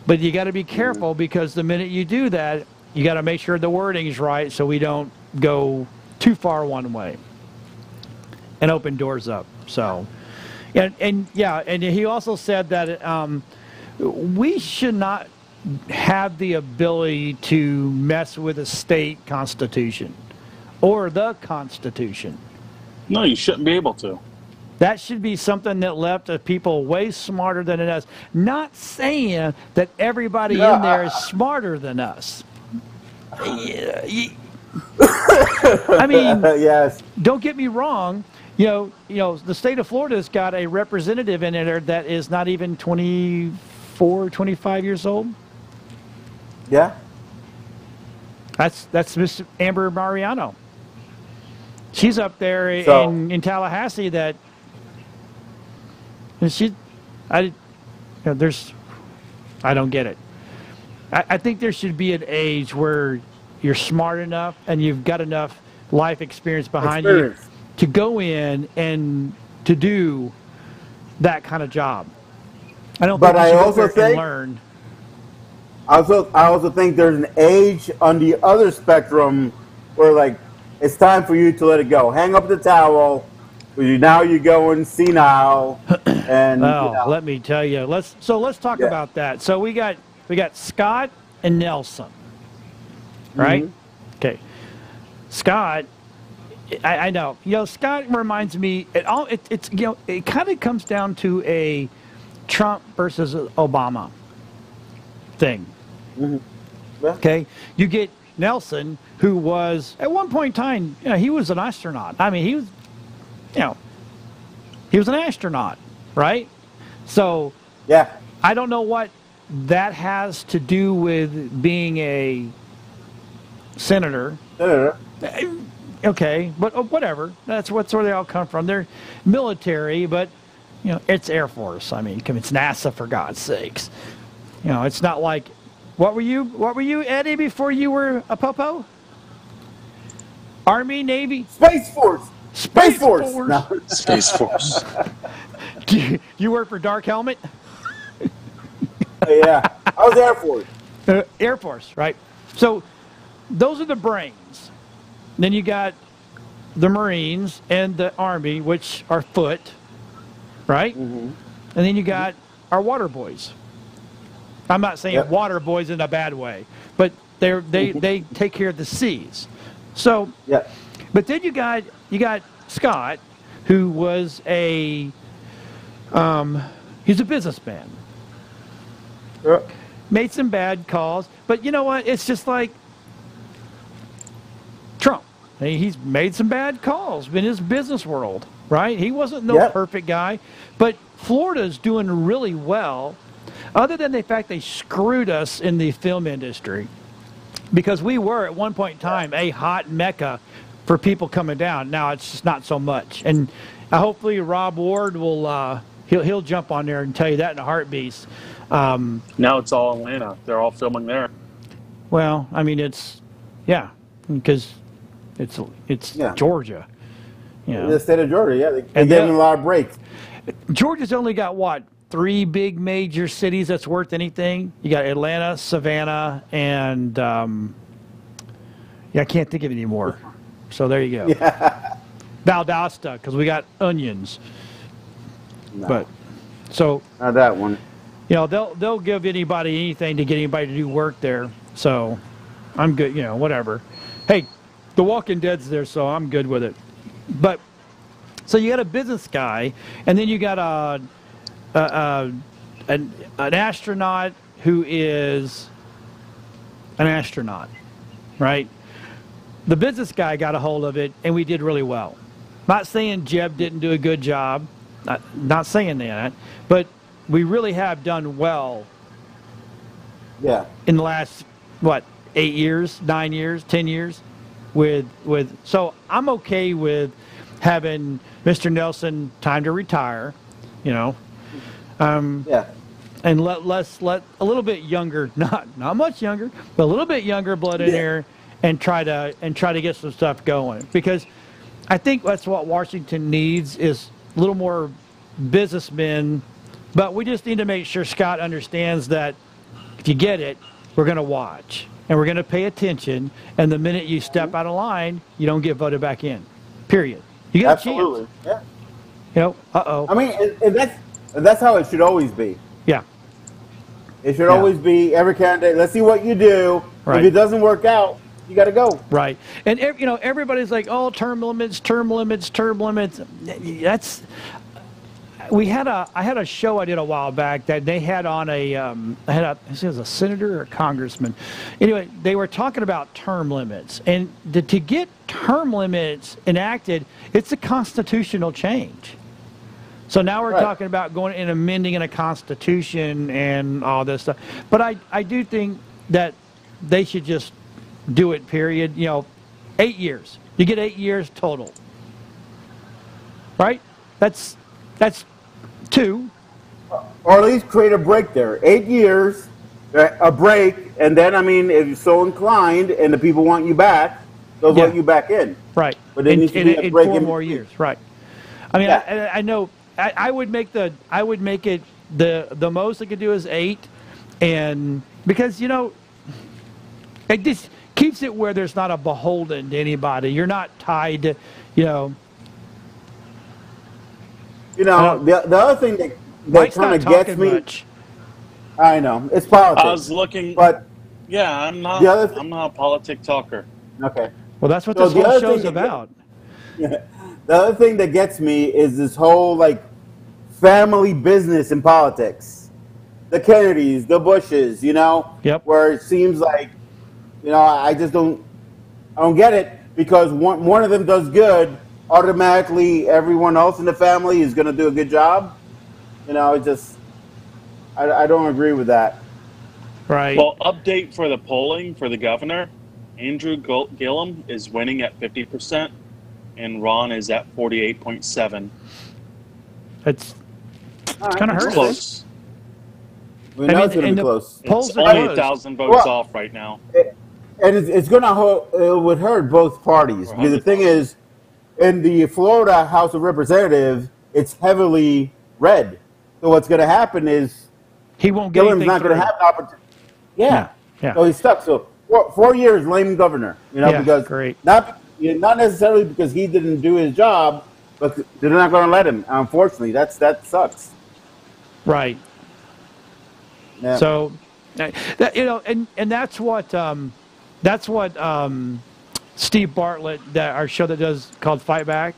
Speaker 1: But you got to be careful because the minute you do that, you got to make sure the wording is right so we don't go too far one way and open doors up. So, and he also said that we should not have the ability to mess with a state constitution or the Constitution.
Speaker 3: No, you shouldn't be able to.
Speaker 1: That should be something that left to people way smarter than us. Not saying that everybody in there is smarter than us. I mean,
Speaker 2: yes.
Speaker 1: Don't get me wrong. The state of Florida's got a representative in there that is not even 24, 25 years old.
Speaker 2: Yeah.
Speaker 1: That's Miss Amber Mariano. She's up there in Tallahassee. That I don't get it. I think there should be an age where you're smart enough and you've got enough life experience behind you to go in and to do that kind of job. I don't think you should go there and learn.
Speaker 2: I also think there's an age on the other spectrum where it's time for you to let it go. Hang up the towel. Now you're going senile. And
Speaker 1: let me tell you. Let's talk about that. So we got Scott and Nelson, right? Mm-hmm. Okay. Scott, I know. Scott reminds me. It kind of comes down to a Trump versus Obama thing.
Speaker 2: Mm-hmm. Yeah.
Speaker 1: Okay. You get Nelson, who was at one point in time, he was an astronaut. I mean, he was, He was an astronaut, right? So
Speaker 2: Yeah.
Speaker 1: I don't know what that has to do with being a senator. Okay, but whatever. That's where they all come from. They're military, but it's Air Force. I mean, it's NASA, for God's sakes. It's not like what were you, Eddie, before you were a popo? Army, Navy,
Speaker 2: Space Force. Space Force.
Speaker 3: No. Space Force.
Speaker 1: Do you work for Dark Helmet?
Speaker 2: Yeah, I was Air Force.
Speaker 1: Air Force, right? So those are the brains. Then you got the Marines and the Army, which are foot, right? Mm-hmm. And then you got our water boys. I'm not saying water boys in a bad way, but they take care of the seas. So, but then you got Scott, who was he's a businessman. Made some bad calls, but you know what? It's just like Trump. He's made some bad calls in his business world, right? He wasn't no perfect guy, but Florida's doing really well, other than the fact they screwed us in the film industry, because we were at one point in time a hot mecca for people coming down. Now it's just not so much, and hopefully Rob Ward will he'll jump on there and tell you that in a heartbeat.
Speaker 3: Now it's all Atlanta. They're all filming there.
Speaker 1: Well, I mean because it's Georgia.
Speaker 2: The state of Georgia, they gave them a lot of breaks.
Speaker 1: Georgia's only got what, 3 big major cities that's worth anything? You got Atlanta, Savannah, and I can't think of any more. So there you go. Yeah. Valdosta, because we got onions.
Speaker 2: No.
Speaker 1: But so
Speaker 2: not that one.
Speaker 1: They'll give anybody anything to get anybody to do work there. So I'm good. Whatever. Hey, The Walking Dead's there, so I'm good with it. But so you got a business guy, and then you got an astronaut who is an astronaut, right? The business guy got a hold of it, and we did really well. Not saying Jeb didn't do a good job, not saying that, but we really have done well.
Speaker 2: Yeah.
Speaker 1: In the last 8 years, 9 years, 10 years, so I'm okay with having Mr. Nelson time to retire, and let a little bit younger, not much younger, but a little bit younger blood in there, and try to get some stuff going, because I think that's what Washington needs, is a little more businessmen. But we just need to make sure Scott understands that if you get it, we're going to watch and we're going to pay attention, and the minute you step out of line, you don't get voted back in. Period. You got a chance.
Speaker 2: Yeah. I mean, and that's how it should always be.
Speaker 1: Yeah.
Speaker 2: It should always be every candidate. Let's see what you do. Right. If it doesn't work out, you got to go.
Speaker 1: Right. And everybody's like, oh, term limits. That's. I had a show I did a while back that they had on I think it was a senator or a congressman. Anyway, they were talking about term limits, and to get term limits enacted, it's a constitutional change. So now we're talking about going and amending in a constitution and all this stuff. But I do think that they should just do it, period. 8 years. You get 8 years total. Right? That's 2.
Speaker 2: Or at least create a break there. 8 years, a break, and then, I mean, if you're so inclined and the people want you back, they'll vote you back in.
Speaker 1: Right.
Speaker 2: But then
Speaker 1: in 4 more years. Right. I mean, I know I would make it the most I could do is 8, and because it just keeps it where there's not a beholden to anybody. You're not tied to,
Speaker 2: the other thing that kind of gets me.
Speaker 1: Much.
Speaker 2: I know it's politics.
Speaker 3: I was looking,
Speaker 2: but
Speaker 3: I'm not a politic talker.
Speaker 2: Okay.
Speaker 1: Well, that's what this whole show's about.
Speaker 2: The other thing that gets me is this whole family business in politics. The Kennedys, the Bushes, where it seems like, I don't get it, because one of them does good automatically everyone else in the family is going to do a good job. I don't agree with that.
Speaker 1: Right.
Speaker 3: Well, update for the polling for the governor. Andrew Gillum is winning at 50%, and Ron is at 48.7%.
Speaker 1: It's kind of hurts.
Speaker 3: Close.
Speaker 2: We know it's going to be close.
Speaker 3: It's only 1,000 votes off right now.
Speaker 2: And it would hurt both parties. Because the thing is, in the Florida House of Representatives, it's heavily red. So what's going to happen is
Speaker 1: he won't get
Speaker 2: Gillum's not going to have an opportunity. Yeah. So he's stuck. So 4 years lame governor. Because
Speaker 1: great.
Speaker 2: Not necessarily because he didn't do his job, but they're not going to let him. Unfortunately, that sucks.
Speaker 1: Right.
Speaker 2: Yeah.
Speaker 1: So, and that's what Steve Bartlett, our show that does called Fight Back,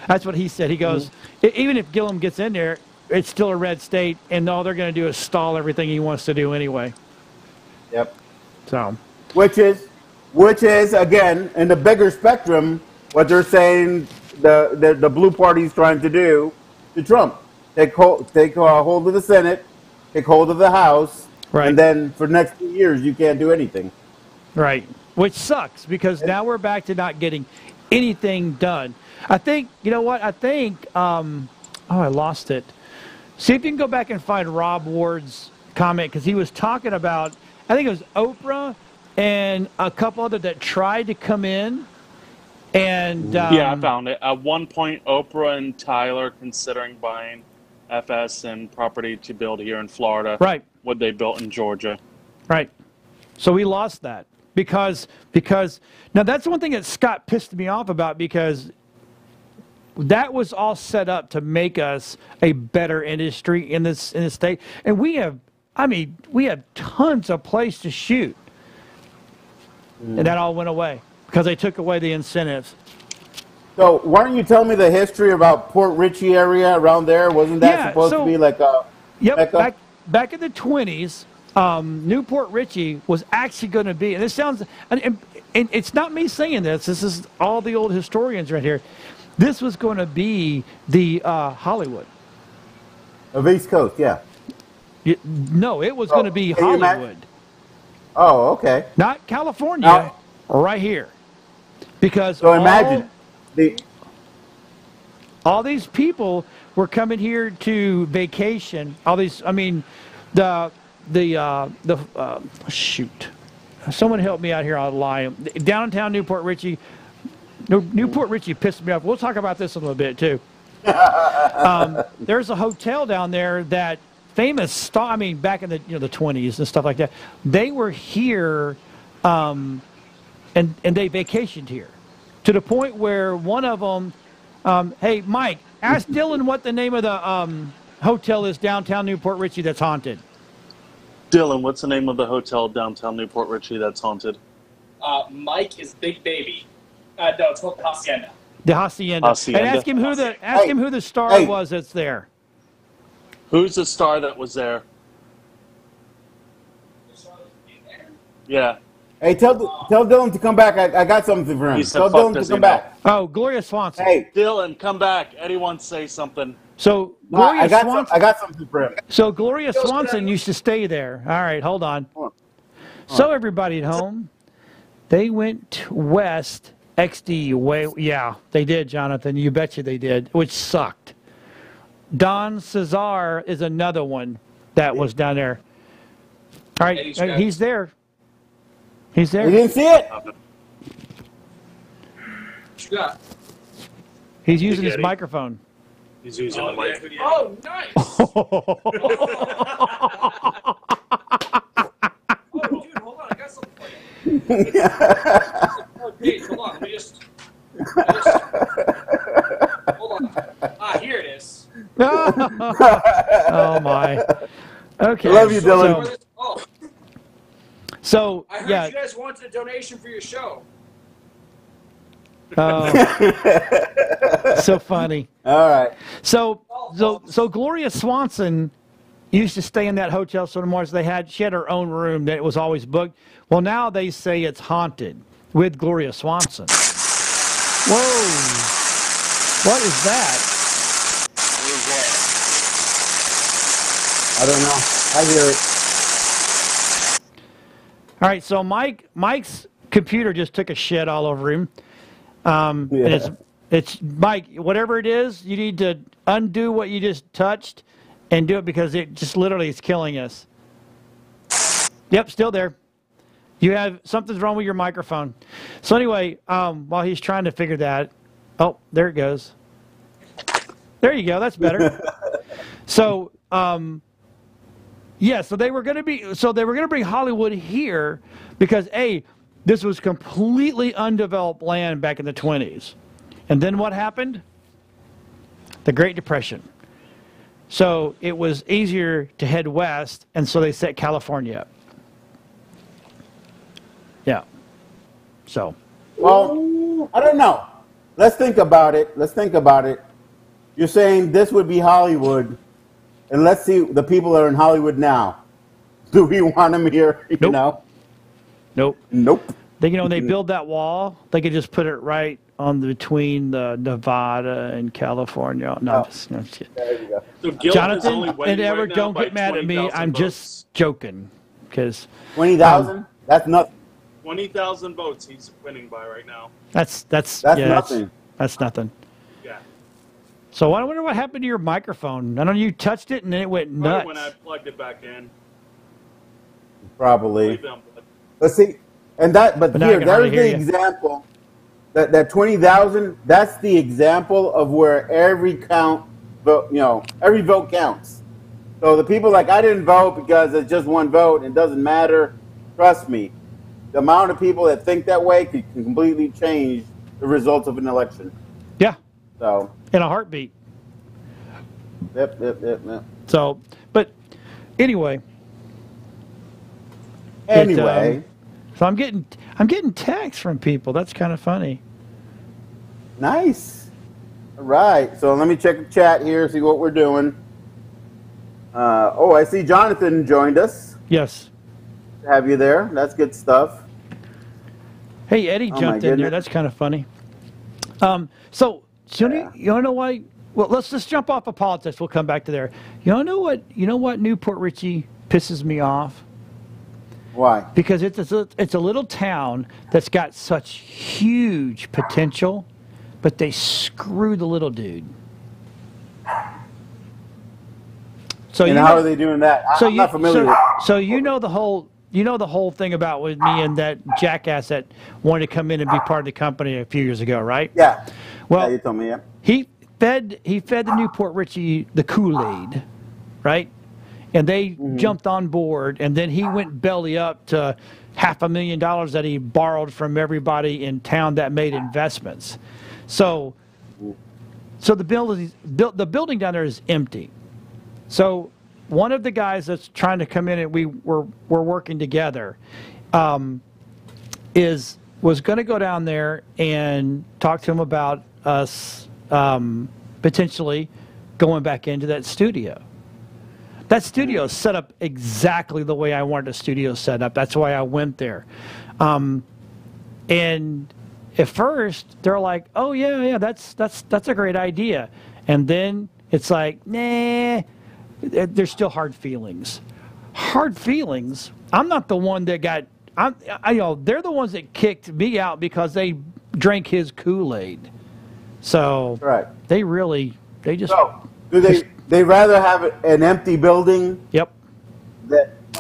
Speaker 1: that's what he said. He goes, even if Gillum gets in there, it's still a red state, and all they're going to do is stall everything he wants to do anyway.
Speaker 2: Yep.
Speaker 1: So,
Speaker 2: which is again in the bigger spectrum what they're saying the blue party's trying to do to Trump. Take hold of the Senate, take hold of the House,
Speaker 1: right.
Speaker 2: And then for the next 2 years you can't do anything.
Speaker 1: Right. Which sucks because now we're back to not getting anything done. I think, you know what? I think, I lost it. See if you can go back and find Rob Ward's comment because he was talking about, I think it was Oprah and a couple other that tried to come in. And
Speaker 3: yeah, I found it. At one point, Oprah and Tyler considering buying FS and property to build here in Florida.
Speaker 1: Right.
Speaker 3: What they built in Georgia.
Speaker 1: Right. So we lost that because now that's one thing that Scott pissed me off about because that was all set up to make us a better industry in this state, and we have tons of place to shoot, and that all went away because they took away the incentives.
Speaker 2: So why don't you tell me the history about Port Richey area around there? Wasn't that supposed to be like a
Speaker 1: Mecca? Back in the 20s, Newport Richey was actually going to be, and this sounds, and it's not me saying this. This is all the old historians right here. This was going to be the Hollywood
Speaker 2: of East Coast, yeah.
Speaker 1: No, it was going to be Hollywood.
Speaker 2: Oh, okay.
Speaker 1: Not California, right here, because
Speaker 2: so imagine
Speaker 1: all these people were coming here to vacation. All these, shoot. Someone help me out here. I'll lie. Downtown Newport Richey. Newport Richey pissed me off. We'll talk about this a little bit too. There's a hotel down there that famous star. Back in the the 20s and stuff like that. They were here, and they vacationed here, to the point where one of them. Hey, Mike, ask Dylan what the name of the hotel is downtown Newport Richey that's haunted.
Speaker 3: Dylan, what's the name of the hotel downtown Newport Richey that's haunted?
Speaker 4: Mike is Big Baby. No, it's called the Hacienda.
Speaker 1: The Hacienda. And ask him who the star was that's there.
Speaker 3: Who's the star that was there? Yeah.
Speaker 2: Hey, tell Dylan to come back. I got something for him. Tell Dylan to come back.
Speaker 1: Oh, Gloria Swanson.
Speaker 2: Hey,
Speaker 3: Dylan, come back. Anyone say something?
Speaker 1: So
Speaker 2: I got something for him.
Speaker 1: So Gloria Swanson used to stay there. All right, hold on. So everybody at home, they went west. XD way, yeah, they did, Jonathan. You betcha they did, which sucked. Don Cesar is another one that was down there. All right, he's there. He's there.
Speaker 2: You didn't see it?
Speaker 4: Yeah.
Speaker 1: He's using his microphone.
Speaker 3: He's using the mic.
Speaker 4: Oh, nice. Oh, dude, hold on. I got something for you. Oh, geez, hold on. Let me just hold on. Here it is.
Speaker 1: Oh, my. Okay.
Speaker 2: I love you, Dylan.
Speaker 1: So
Speaker 4: I heard you guys wanted a donation for your show.
Speaker 1: Oh, so funny.
Speaker 2: All right.
Speaker 1: So Gloria Swanson used to stay in that hotel so much she had her own room that was always booked. Well, now they say it's haunted with Gloria Swanson. Whoa. What is that?
Speaker 4: What is that?
Speaker 2: I don't know. I hear it.
Speaker 1: All right, so Mike's computer just took a shit all over him. And it's Mike, whatever it is, you need to undo what you just touched and do it because it just literally is killing us. Yep, still there. You have something's wrong with your microphone. So anyway, while he's trying to figure that, oh, there it goes. There you go. That's better. So, yeah. So they were going to bring Hollywood here because this was completely undeveloped land back in the 20s, and then what happened? The Great Depression. So it was easier to head west, and so they set California up. Yeah. So.
Speaker 2: Well, I don't know. Let's think about it. You're saying this would be Hollywood, and let's see the people that are in Hollywood now. Do we want them here? You know?
Speaker 1: Nope.
Speaker 2: Nope.
Speaker 1: When they build that wall, they could just put it right on between the Nevada and California. No, no shit.
Speaker 2: There you go.
Speaker 3: So Guild is
Speaker 1: Jonathan
Speaker 3: only winning
Speaker 1: and Edward,
Speaker 3: right now
Speaker 1: don't
Speaker 3: by
Speaker 1: get mad at me.
Speaker 3: 20,000
Speaker 1: I'm
Speaker 3: votes.
Speaker 1: just joking. Because
Speaker 2: 20,000? That's nothing.
Speaker 3: 20,000 votes he's winning by right now.
Speaker 1: that's
Speaker 2: nothing.
Speaker 1: That's nothing.
Speaker 3: Yeah.
Speaker 1: So I wonder what happened to your microphone. I know you touched it and then it went
Speaker 3: Probably
Speaker 1: nuts.
Speaker 3: when I plugged it back in.
Speaker 2: Probably.
Speaker 3: Maybe I'm-
Speaker 2: But see, and that, but
Speaker 1: now I
Speaker 2: here,
Speaker 1: can
Speaker 2: that
Speaker 1: hardly
Speaker 2: is
Speaker 1: hear
Speaker 2: the
Speaker 1: you.
Speaker 2: example. That 20,000, that's the example of where every vote counts. So the people like, I didn't vote because it's just one vote, it doesn't matter. Trust me, the amount of people that think that way can completely change the results of an election.
Speaker 1: Yeah,
Speaker 2: So,
Speaker 1: in a heartbeat.
Speaker 2: yep.
Speaker 1: So, but anyway.
Speaker 2: Anyway,
Speaker 1: So I'm getting texts from people. That's kind of funny.
Speaker 2: nice. All right, so let me check the chat here, see what we're doing. I see Jonathan joined us.
Speaker 1: Yes.
Speaker 2: Have you there? That's good stuff.
Speaker 1: Hey, Eddie
Speaker 2: Oh, my
Speaker 1: jumped in there.
Speaker 2: goodness.
Speaker 1: That's kind of funny. So you want to know why? Well, let's just jump off of politics. We'll come back to there. You know what Newport Richey pisses me off?
Speaker 2: Why?
Speaker 1: Because it's a little town that's got such huge potential, but they screw the little dude. So
Speaker 2: And how are they doing that? I'm not familiar with.
Speaker 1: So you know the whole thing about with me and that jackass that wanted to come in and be part of the company a few years ago, right?
Speaker 2: Yeah.
Speaker 1: Well,
Speaker 2: Yeah, you told me. Yeah.
Speaker 1: he fed the Newport Richey the Kool-Aid, right? And they jumped on board, and then he went belly up to $500,000 that he borrowed from everybody in town that made investments. So the building down there is empty. So one of the guys that's trying to come in and we're working together was going to go down there and talk to him about us potentially going back into that studio. That studio is set up exactly the way I wanted the studio set up. That's why I went there. And at first they're like, "Oh yeah, that's a great idea," and then it's like, "Nah." There's still hard feelings. Hard feelings. I'm not the one that got. They're the ones that kicked me out because they drank his Kool-Aid. So
Speaker 2: Right.
Speaker 1: they just.
Speaker 2: So, do they rather have an empty building?
Speaker 1: Yep.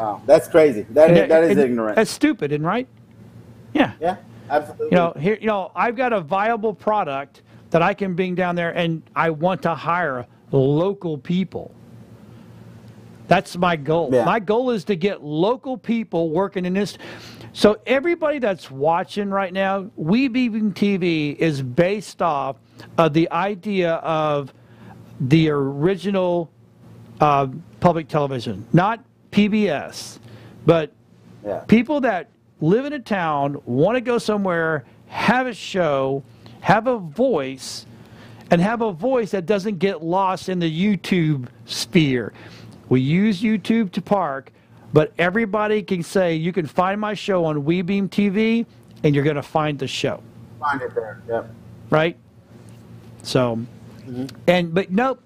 Speaker 2: Wow, that's crazy. That is
Speaker 1: And
Speaker 2: ignorant.
Speaker 1: That's stupid, isn't right? Yeah.
Speaker 2: Yeah, absolutely.
Speaker 1: Here, I've got a viable product that I can bring down there, and I want to hire local people. That's my goal.
Speaker 2: Yeah.
Speaker 1: My goal is to get local people working in this. So everybody that's watching right now, We Beam TV is based off of the idea of the original public television, not PBS, but
Speaker 2: Yeah.
Speaker 1: people that live in a town, want to go somewhere, have a show, have a voice, and have a voice that doesn't get lost in the YouTube sphere. We use YouTube to park, but everybody can say, you can find my show on WeBeam TV, and you're going to find the show,
Speaker 2: Find it there. Yep.
Speaker 1: right? So, but nope,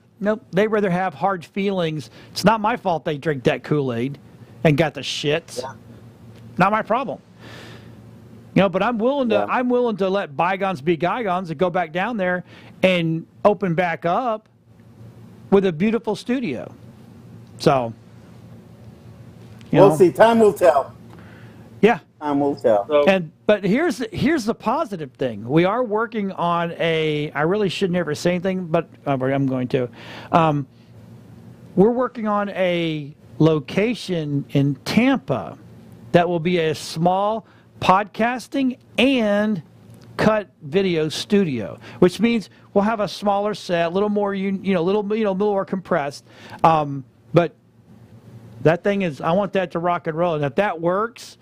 Speaker 1: they rather have hard feelings. It's not my fault they drink that Kool-Aid and got the shits.
Speaker 2: Yeah.
Speaker 1: Not my problem. But I'm willing to let bygones be bygones and go back down there and open back up with a beautiful studio. So,
Speaker 2: we'll see. Time will tell.
Speaker 1: Yeah.
Speaker 2: Time will tell.
Speaker 3: So,
Speaker 1: But here's the positive thing. We are working on I really should never say anything, but I'm going to. We're working on a location in Tampa that will be a small podcasting and cut video studio, which means we'll have a smaller set, a little more, little more compressed. But that thing is, I want that to rock and roll. And if that works,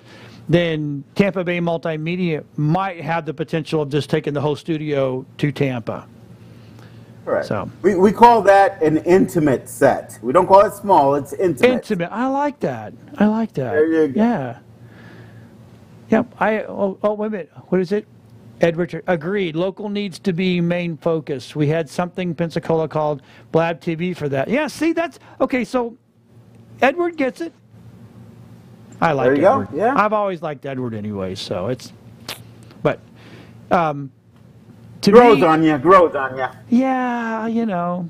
Speaker 1: then Tampa Bay Multimedia might have the potential of just taking the whole studio to Tampa.
Speaker 2: Correct.
Speaker 1: So
Speaker 2: we call that an intimate set. We don't call it small. It's intimate.
Speaker 1: Intimate. I like that.
Speaker 2: There you go.
Speaker 1: Yeah. Yep. Wait a minute. What is it? Edward agreed. Local needs to be main focus. We had something Pensacola called Blab TV for that. Yeah. See, that's okay. So Edward gets it. I like
Speaker 2: there you
Speaker 1: Edward.
Speaker 2: go. Yeah.
Speaker 1: I've always liked Edward anyway. So it's, but to
Speaker 2: grows
Speaker 1: me,
Speaker 2: on you. Grows on you.
Speaker 1: yeah,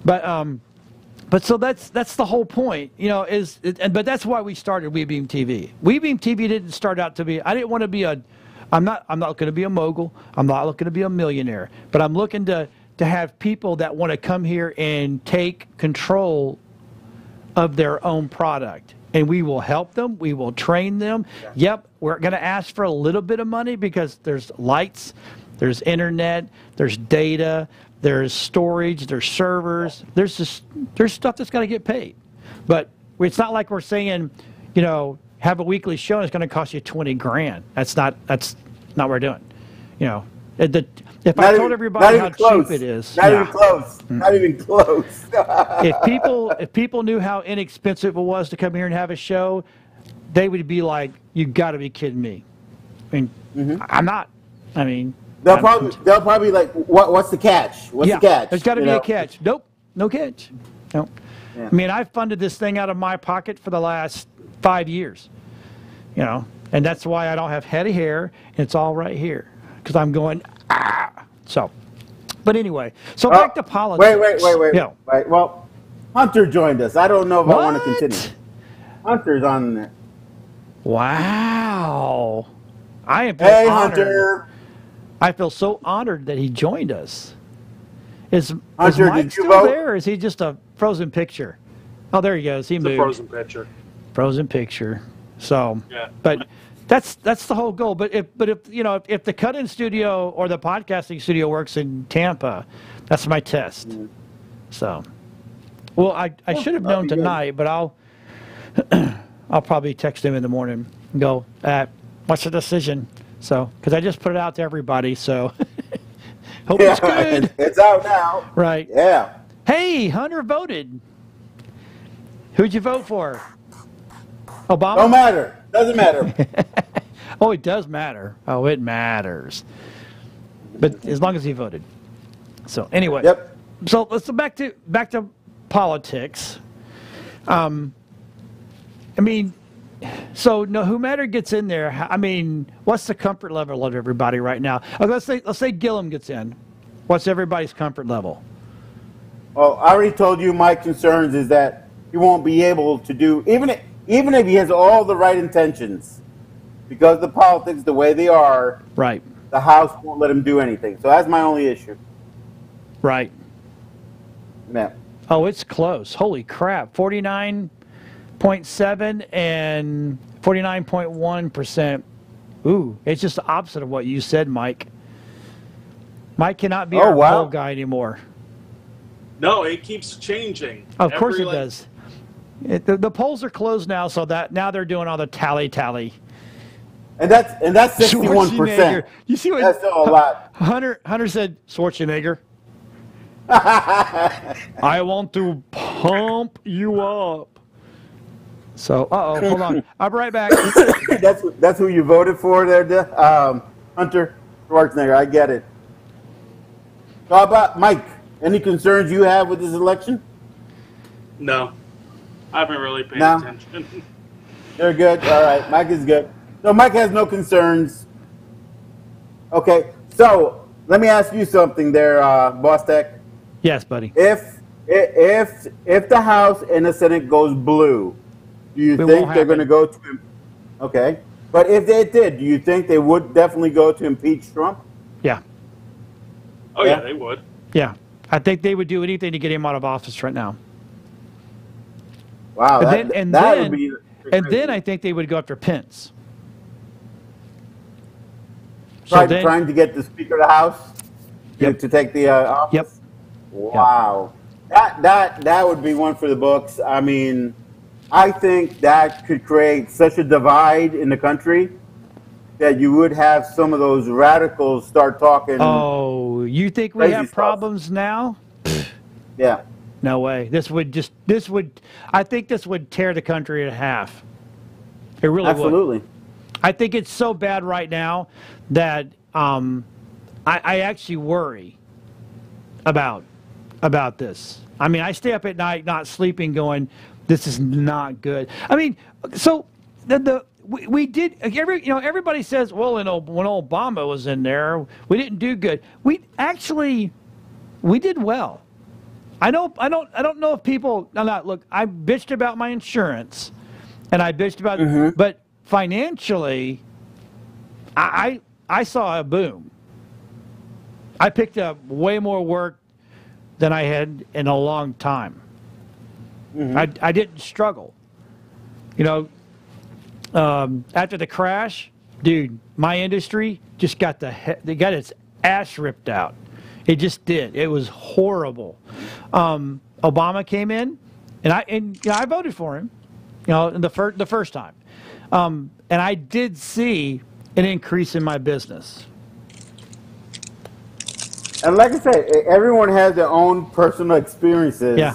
Speaker 1: but so that's the whole point, but that's why we started WeBeam TV. WeBeam TV didn't start out to be. I didn't want to be I'm not going to be a mogul. I'm not looking to be a millionaire, but I'm looking to have people that want to come here and take control of their own product. And we will help them. We will train them. Yep, we're going to ask for a little bit of money because there's lights, there's internet, there's data, there's storage, there's servers. There's stuff that's got to get paid. But it's not like we're saying, have a weekly show and it's going to cost you $20,000. That's not what we're doing. If I told everybody how cheap it is,
Speaker 2: not even close. Not even close.
Speaker 1: if people knew how inexpensive it was to come here and have a show, they would be like, "You got to be kidding me." I mean, I'm not. I mean,
Speaker 2: they'll probably like, what's the catch? What's the catch?
Speaker 1: There's got to be a catch. Nope, no catch. No.
Speaker 2: Yeah.
Speaker 1: I mean, I've funded this thing out of my pocket for the last 5 years. And that's why I don't have head of hair. And it's all right here because I'm going. So, but anyway, back to politics.
Speaker 2: Wait.
Speaker 1: Yeah.
Speaker 2: Right. Well, Hunter joined us. I don't know if I want to continue. Hunter's on there.
Speaker 1: Wow. I feel
Speaker 2: Hey,
Speaker 1: honored.
Speaker 2: Hunter.
Speaker 1: I feel so honored that he joined us. Is
Speaker 2: Hunter,
Speaker 1: Mike
Speaker 2: did you
Speaker 1: still
Speaker 2: vote?
Speaker 1: there, or is he just a frozen picture? Oh, there he goes. He
Speaker 4: It's
Speaker 1: moved.
Speaker 4: a frozen picture.
Speaker 1: Frozen picture. So,
Speaker 4: Yeah.
Speaker 1: but that's the whole goal. But if the cut-in studio or the podcasting studio works in Tampa, that's my test. So, well, I should have known tonight, but I'll probably text him in the morning and go, what's the decision? So, because I just put it out to everybody, so hope it's good.
Speaker 2: It's out now.
Speaker 1: Right.
Speaker 2: Yeah.
Speaker 1: Hey, Hunter voted. Who'd you vote for? Obama?
Speaker 2: Don't matter. Doesn't matter.
Speaker 1: Oh, it does matter. Oh, it matters. But as long as he voted. So anyway.
Speaker 2: Yep.
Speaker 1: So let's go back to politics. I mean, so no, whomever gets in there. I mean, what's the comfort level of everybody right now? Let's say Gillum gets in. What's everybody's comfort level?
Speaker 2: Well, I already told you my concerns is that he won't be able to do even if he has all the right intentions, because the politics the way they are.
Speaker 1: Right.
Speaker 2: The House won't let him do anything. So that's my only issue.
Speaker 1: Right.
Speaker 2: Yeah.
Speaker 1: Oh, it's close. Holy crap. 49.7 and 49.1%. Ooh, it's just the opposite of what you said, Mike. Mike cannot be our poll guy anymore.
Speaker 3: No, it keeps changing.
Speaker 1: Of course it does. The polls are closed now, so that now they're doing all the tally.
Speaker 2: And that's 61%.
Speaker 1: You see what?
Speaker 2: That's still a lot.
Speaker 1: Hunter said Schwarzenegger. I want to pump you up. So, hold on. I'll be right back.
Speaker 2: That's who you voted for there, Hunter Schwarzenegger. I get it. So how about Mike? Any concerns you have with this election?
Speaker 3: No, I haven't really paid
Speaker 2: No.
Speaker 3: attention.
Speaker 2: They're good. All right, Mike is good. So Mike has no concerns. Okay, so let me ask you something there, Boss Tech.
Speaker 1: Yes, buddy.
Speaker 2: If the House and the Senate goes blue, do you
Speaker 1: It
Speaker 2: think
Speaker 1: won't
Speaker 2: they're going to
Speaker 1: happen.
Speaker 2: go to? Okay, but if they did, do you think they would definitely go to impeach Trump?
Speaker 1: Yeah.
Speaker 3: Oh
Speaker 2: Yeah.
Speaker 3: yeah, they would.
Speaker 1: Yeah. I think they would do anything to get him out of office right now.
Speaker 2: Wow, that would be.
Speaker 1: And then I think they would go after Pence.
Speaker 2: Trying to get the Speaker of the House
Speaker 1: Yep.
Speaker 2: to take the office.
Speaker 1: Yep.
Speaker 2: Wow, that would be one for the books. I mean, I think that could create such a divide in the country that you would have some of those radicals start talking.
Speaker 1: Oh, you think we
Speaker 2: Crazy
Speaker 1: have
Speaker 2: stuff.
Speaker 1: problems now?
Speaker 2: Yeah,
Speaker 1: No way. I think this would tear the country in half. It really would.
Speaker 2: absolutely.
Speaker 1: I think it's so bad right now that I actually worry about this. I mean, I stay up at night not sleeping going, this is not good. I mean, so we did, everybody says, well, when Obama was in there, we didn't do good. We did well. I don't know if people, look, I bitched about my insurance and I bitched about, but financially, I saw a boom. I picked up way more work than I had in a long time. I didn't struggle. After the crash, dude, my industry just got its ass ripped out. It just did. It was horrible. Obama came in, and I voted for him. In the first time, and I did see an increase in my business.
Speaker 2: And like I said, everyone has their own personal experiences.
Speaker 1: Yeah.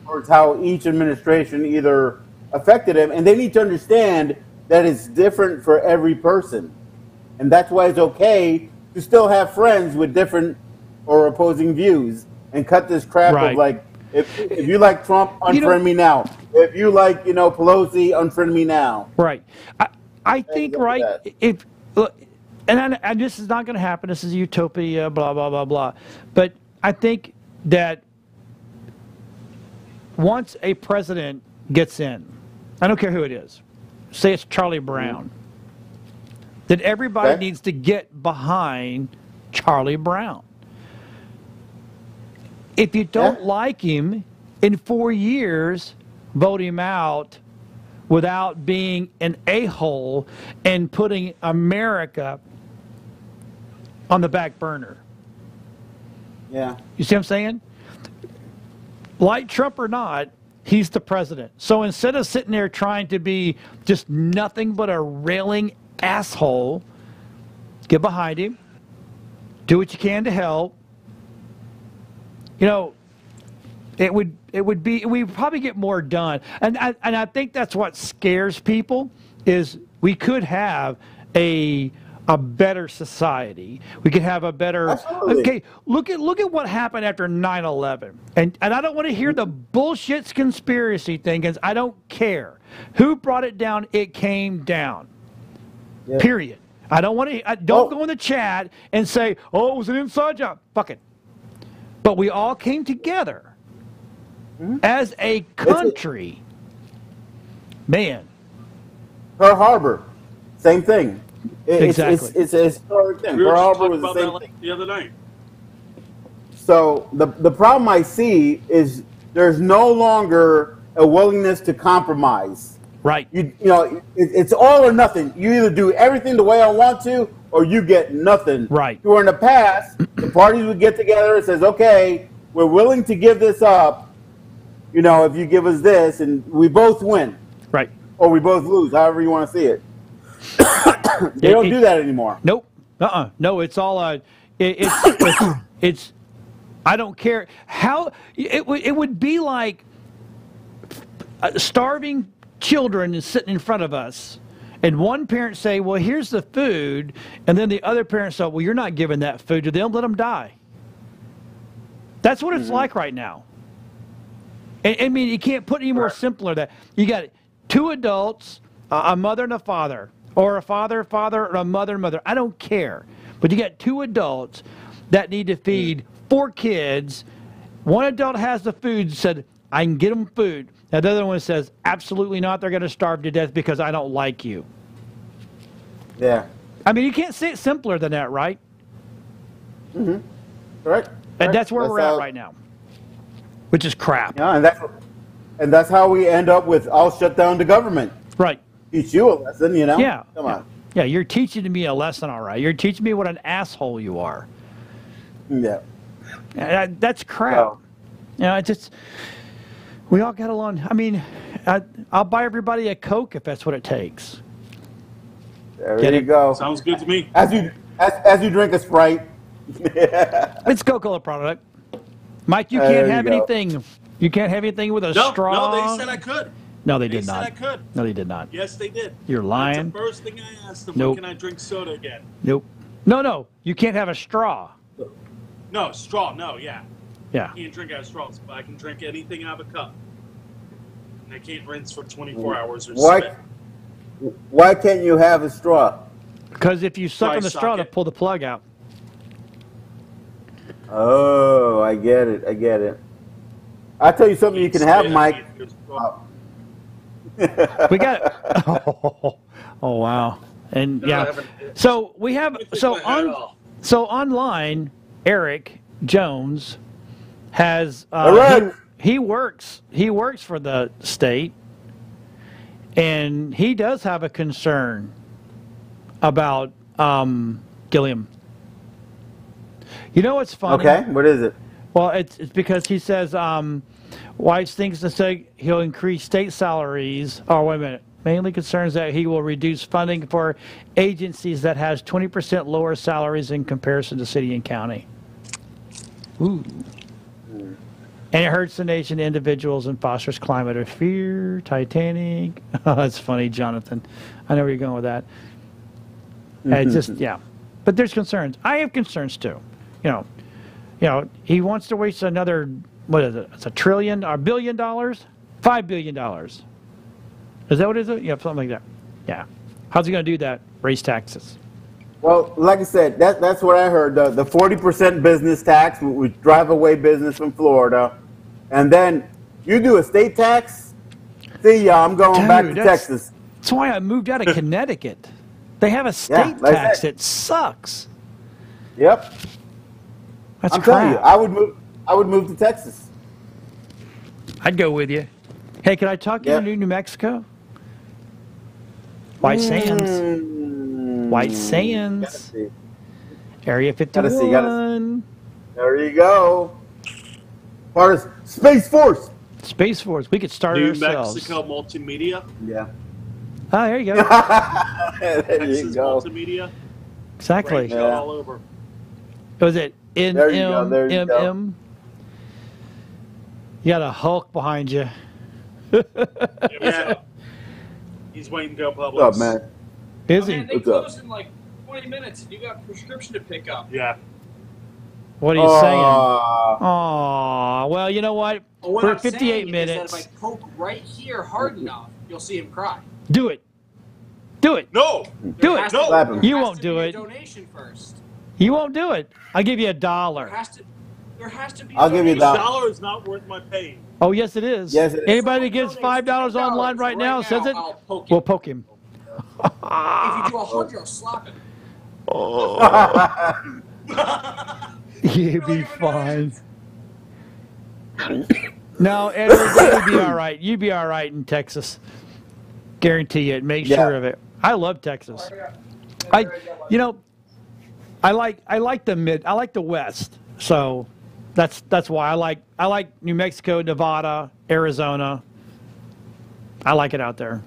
Speaker 2: Towards how each administration either affected them, and they need to understand that it's different for every person, and that's why it's okay to still have friends with different or opposing views and cut this crap
Speaker 1: Right.
Speaker 2: of like, if you like Trump, unfriend me now. If you like, Pelosi, unfriend me now.
Speaker 1: Right. I think,
Speaker 2: go with
Speaker 1: right,
Speaker 2: that.
Speaker 1: if look, and this is not going to happen. This is a utopia, blah, blah, blah, blah. But I think that once a president gets in, I don't care who it is, say it's Charlie Brown, then everybody
Speaker 2: Okay.
Speaker 1: needs to get behind Charlie Brown. If you don't like him, in 4 years, vote him out without being an a-hole and putting America on the back burner.
Speaker 2: Yeah.
Speaker 1: You see what I'm saying? Like Trump or not, he's the president. So instead of sitting there trying to be just nothing but a railing asshole, get behind him, do what you can to help. We'd probably get more done. And I think that's what scares people is we could have a better society. We could have a better.
Speaker 2: Absolutely.
Speaker 1: Okay, look at what happened after 9/11. And I don't want to hear the bullshit conspiracy thing, because I don't care. Who brought it down? It came down.
Speaker 2: Yeah.
Speaker 1: Period. I don't want to. Don't go in the chat and say, "Oh, it was an inside job." Fuck it. But we all came together as a country. Man.
Speaker 2: Pearl Harbor, same thing.
Speaker 1: Exactly.
Speaker 2: It's a historic thing.
Speaker 3: We were
Speaker 2: Pearl
Speaker 3: just
Speaker 2: Harbor
Speaker 3: talking
Speaker 2: was the
Speaker 3: about
Speaker 2: same
Speaker 3: that
Speaker 2: thing.
Speaker 3: the other night.
Speaker 2: So the problem I see is there's no longer a willingness to compromise.
Speaker 1: Right.
Speaker 2: It's all or nothing. You either do everything the way I want to, or you get nothing.
Speaker 1: Right.
Speaker 2: Where in the past, the parties would get together and says, "Okay, we're willing to give this up. If you give us this, and we both win,
Speaker 1: Right.
Speaker 2: or we both lose, however you want to see it." They don't do that anymore.
Speaker 1: Nope. No, it's all it's I don't care how it would be like starving children is sitting in front of us, and one parent say, "Well, here's the food," and then the other parent say, "Well, you're not giving that food to them. Let them die." That's what it's like right now. And, I mean, you can't put any more simpler that you got two adults, a mother and a father, or a father, or a mother. I don't care. But you got two adults that need to feed 4 kids. One adult has the food, said, I can get them food. Now, the other one says, absolutely not. They're going to starve to death because I don't like you.
Speaker 2: Yeah.
Speaker 1: I mean, you can't say it simpler than that, right?
Speaker 2: Mm-hmm. Correct.
Speaker 1: And that's where we're at right now, which is crap.
Speaker 2: Yeah, and that's how we end up with, I'll shut down the government.
Speaker 1: Right.
Speaker 2: Teach you a lesson, you know?
Speaker 1: Yeah.
Speaker 2: Come on.
Speaker 1: Yeah, you're teaching me a lesson, all right. You're teaching me what an asshole you are.
Speaker 2: Yeah.
Speaker 1: That's crap.
Speaker 2: So,
Speaker 1: we all got along. I mean, I'll buy everybody a Coke if that's what it takes.
Speaker 2: there you go.
Speaker 3: Sounds good to me.
Speaker 2: As you drink a Sprite.
Speaker 1: It's Coca-Cola product. Mike, you can't have anything. You can't have anything with a straw.
Speaker 3: No, they said I could.
Speaker 1: No, they
Speaker 3: They
Speaker 1: did
Speaker 3: said
Speaker 1: not.
Speaker 3: I could.
Speaker 1: No, they did not.
Speaker 3: Yes, they did.
Speaker 1: You're lying.
Speaker 3: That's the first thing I asked them.
Speaker 1: Nope.
Speaker 3: When can I drink soda again?
Speaker 1: Nope. No. You can't have a straw.
Speaker 3: No, straw. No, yeah.
Speaker 1: Yeah.
Speaker 3: I can't drink out of straws, but I can drink anything out of a cup. And I can't rinse for 24 hours or spit.
Speaker 2: Why can't you have a straw?
Speaker 1: Because if you suck
Speaker 3: Dry
Speaker 1: on the straw,
Speaker 3: socket.
Speaker 1: to pull the plug out.
Speaker 2: Oh, I get it. I'll tell you something you can have, Mike.
Speaker 1: We got. Oh wow. And yeah. So we have. So online, Eric Jones has. He works for the state, and he does have a concern about Gilliam. You know what's funny?
Speaker 2: Okay, what is it?
Speaker 1: Well, it's because he says Weiss thinks to say he'll increase state salaries. Oh, wait a minute. Mainly concerns that he will reduce funding for agencies that has 20% lower salaries in comparison to city and county. Ooh. And it hurts the nation, individuals, and fosters climate of fear. Titanic. Oh, that's funny, Jonathan. I know where you're going with that. It's just, yeah. But there's concerns. I have concerns too. You know, he wants to waste another, what is it? It's $1 trillion or $1 billion? $5 billion. Is that what it is? Yeah, something like that. Yeah. How's he going to do that? Raise taxes.
Speaker 2: Well, like I said, that's what I heard. The 40% business tax would drive away business from Florida. And then you do a state tax? See ya, I'm going back to Texas.
Speaker 1: That's why I moved out of Connecticut. They have a state tax. It sucks.
Speaker 2: Yep.
Speaker 1: That's
Speaker 2: I'm
Speaker 1: crap.
Speaker 2: telling you, I would move to Texas.
Speaker 1: I'd go with you. Hey, can I talk you to New Mexico? White Sands. White Sands. Area 51.
Speaker 2: Gotta see. There you go. Part of Space Force.
Speaker 1: Space Force. We could start
Speaker 3: New
Speaker 1: ourselves.
Speaker 3: Mexico Multimedia.
Speaker 2: Yeah.
Speaker 1: Oh, there you go.
Speaker 2: There
Speaker 3: Texas
Speaker 2: you go.
Speaker 3: Multimedia.
Speaker 1: Exactly.
Speaker 3: Branch out all over.
Speaker 1: Was it
Speaker 2: There you go, there you go.
Speaker 1: NMM? You got a Hulk behind you.
Speaker 3: Yeah. He's waiting to go public.
Speaker 2: What's up, man?
Speaker 1: Is
Speaker 4: Man,
Speaker 1: he?
Speaker 4: they
Speaker 2: What's up?
Speaker 4: close in like 20 minutes, and you got a prescription to pick up.
Speaker 3: Yeah.
Speaker 1: What are you saying? Aw, well, you know what?
Speaker 4: Well, what
Speaker 1: For
Speaker 4: I'm
Speaker 1: 58
Speaker 4: saying
Speaker 1: minutes.
Speaker 4: is that if I poke right here hard enough, you'll see him cry.
Speaker 1: Do it. Do it.
Speaker 3: No.
Speaker 1: Do
Speaker 4: There
Speaker 1: it.
Speaker 4: has to-
Speaker 3: No.
Speaker 2: Slap him.
Speaker 4: there
Speaker 1: You
Speaker 4: has
Speaker 1: won't
Speaker 4: to
Speaker 1: do
Speaker 4: be a
Speaker 1: it.
Speaker 4: donation first.
Speaker 1: You won't do it. I'll give you
Speaker 4: There
Speaker 1: $1.
Speaker 4: has to be.
Speaker 2: I'll give you
Speaker 3: The
Speaker 2: $1.
Speaker 3: dollar is not worth my pain.
Speaker 1: Oh, yes, it is.
Speaker 2: Yes, it is.
Speaker 1: Anybody that gives $5 online right now says it,
Speaker 4: I'll poke
Speaker 1: we'll
Speaker 4: him.
Speaker 1: poke him.
Speaker 4: If you do 100, I'll slap him.
Speaker 1: You'd be fine. No, Edward, you'd be all right. You'd be all right in Texas. Guarantee it. Make
Speaker 2: Yeah.
Speaker 1: sure of it. I love Texas. I like the West. So that's why I like New Mexico, Nevada, Arizona. I like it out there.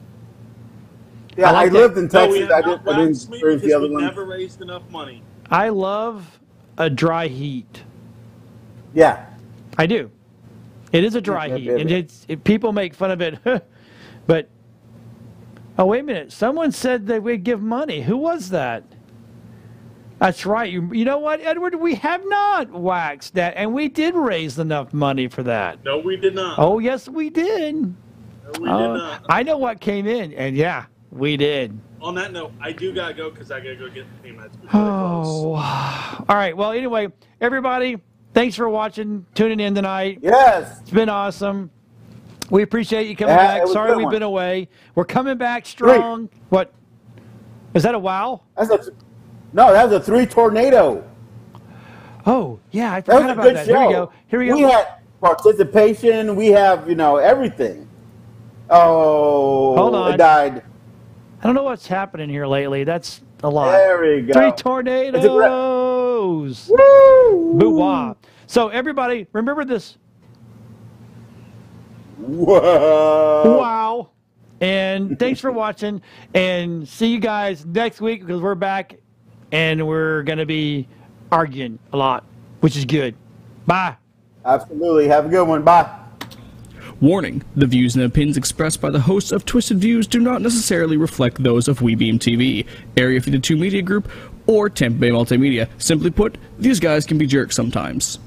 Speaker 2: Yeah,
Speaker 1: I like
Speaker 2: I lived in
Speaker 3: No, we
Speaker 2: Texas.
Speaker 3: have
Speaker 2: I
Speaker 3: not
Speaker 2: didn't
Speaker 3: waxed me
Speaker 2: experience the
Speaker 3: because
Speaker 2: other
Speaker 3: we
Speaker 2: one.
Speaker 3: never raised enough money.
Speaker 1: I love a dry heat.
Speaker 2: Yeah.
Speaker 1: I do. It is a dry
Speaker 2: Yeah,
Speaker 1: heat,
Speaker 2: yeah,
Speaker 1: and
Speaker 2: yeah.
Speaker 1: people make fun of it. But oh, wait a minute! Someone said they would give money. Who was that? That's right. You know what, Edward? We have not waxed that, and we did raise enough money for that.
Speaker 3: No, we did not.
Speaker 1: Oh, yes, we did.
Speaker 3: No, we did not.
Speaker 1: I know what came in, and yeah, we did.
Speaker 3: On that note, I do gotta go because I gotta go get the payments.
Speaker 1: Oh, all right. Well, anyway, everybody, thanks for watching, tuning in tonight.
Speaker 2: Yes.
Speaker 1: It's been awesome. We appreciate you coming back. Sorry we've been away. We're coming back strong.
Speaker 2: Great.
Speaker 1: What? Is that a wow?
Speaker 2: No, that was a 3 tornado.
Speaker 1: Oh, yeah, I
Speaker 2: That
Speaker 1: forgot
Speaker 2: was a
Speaker 1: about
Speaker 2: good
Speaker 1: that.
Speaker 2: show.
Speaker 1: Here we go.
Speaker 2: We had participation. We have, everything. Oh,
Speaker 1: Hold on.
Speaker 2: it died.
Speaker 1: I don't know what's happening here lately. That's a lot.
Speaker 2: There we go.
Speaker 1: 3 tornadoes.
Speaker 2: Woo!
Speaker 1: Boo-wah. So, everybody, remember this.
Speaker 2: Whoa.
Speaker 1: Wow. And thanks for watching. And see you guys next week because we're back and we're going to be arguing a lot, which is good. Bye.
Speaker 2: Absolutely. Have a good one. Bye.
Speaker 5: Warning, the views and opinions expressed by the hosts of Twisted Views do not necessarily reflect those of WeBeam TV, Area 52 Media Group, or Tampa Bay Multimedia. Simply put, these guys can be jerks sometimes.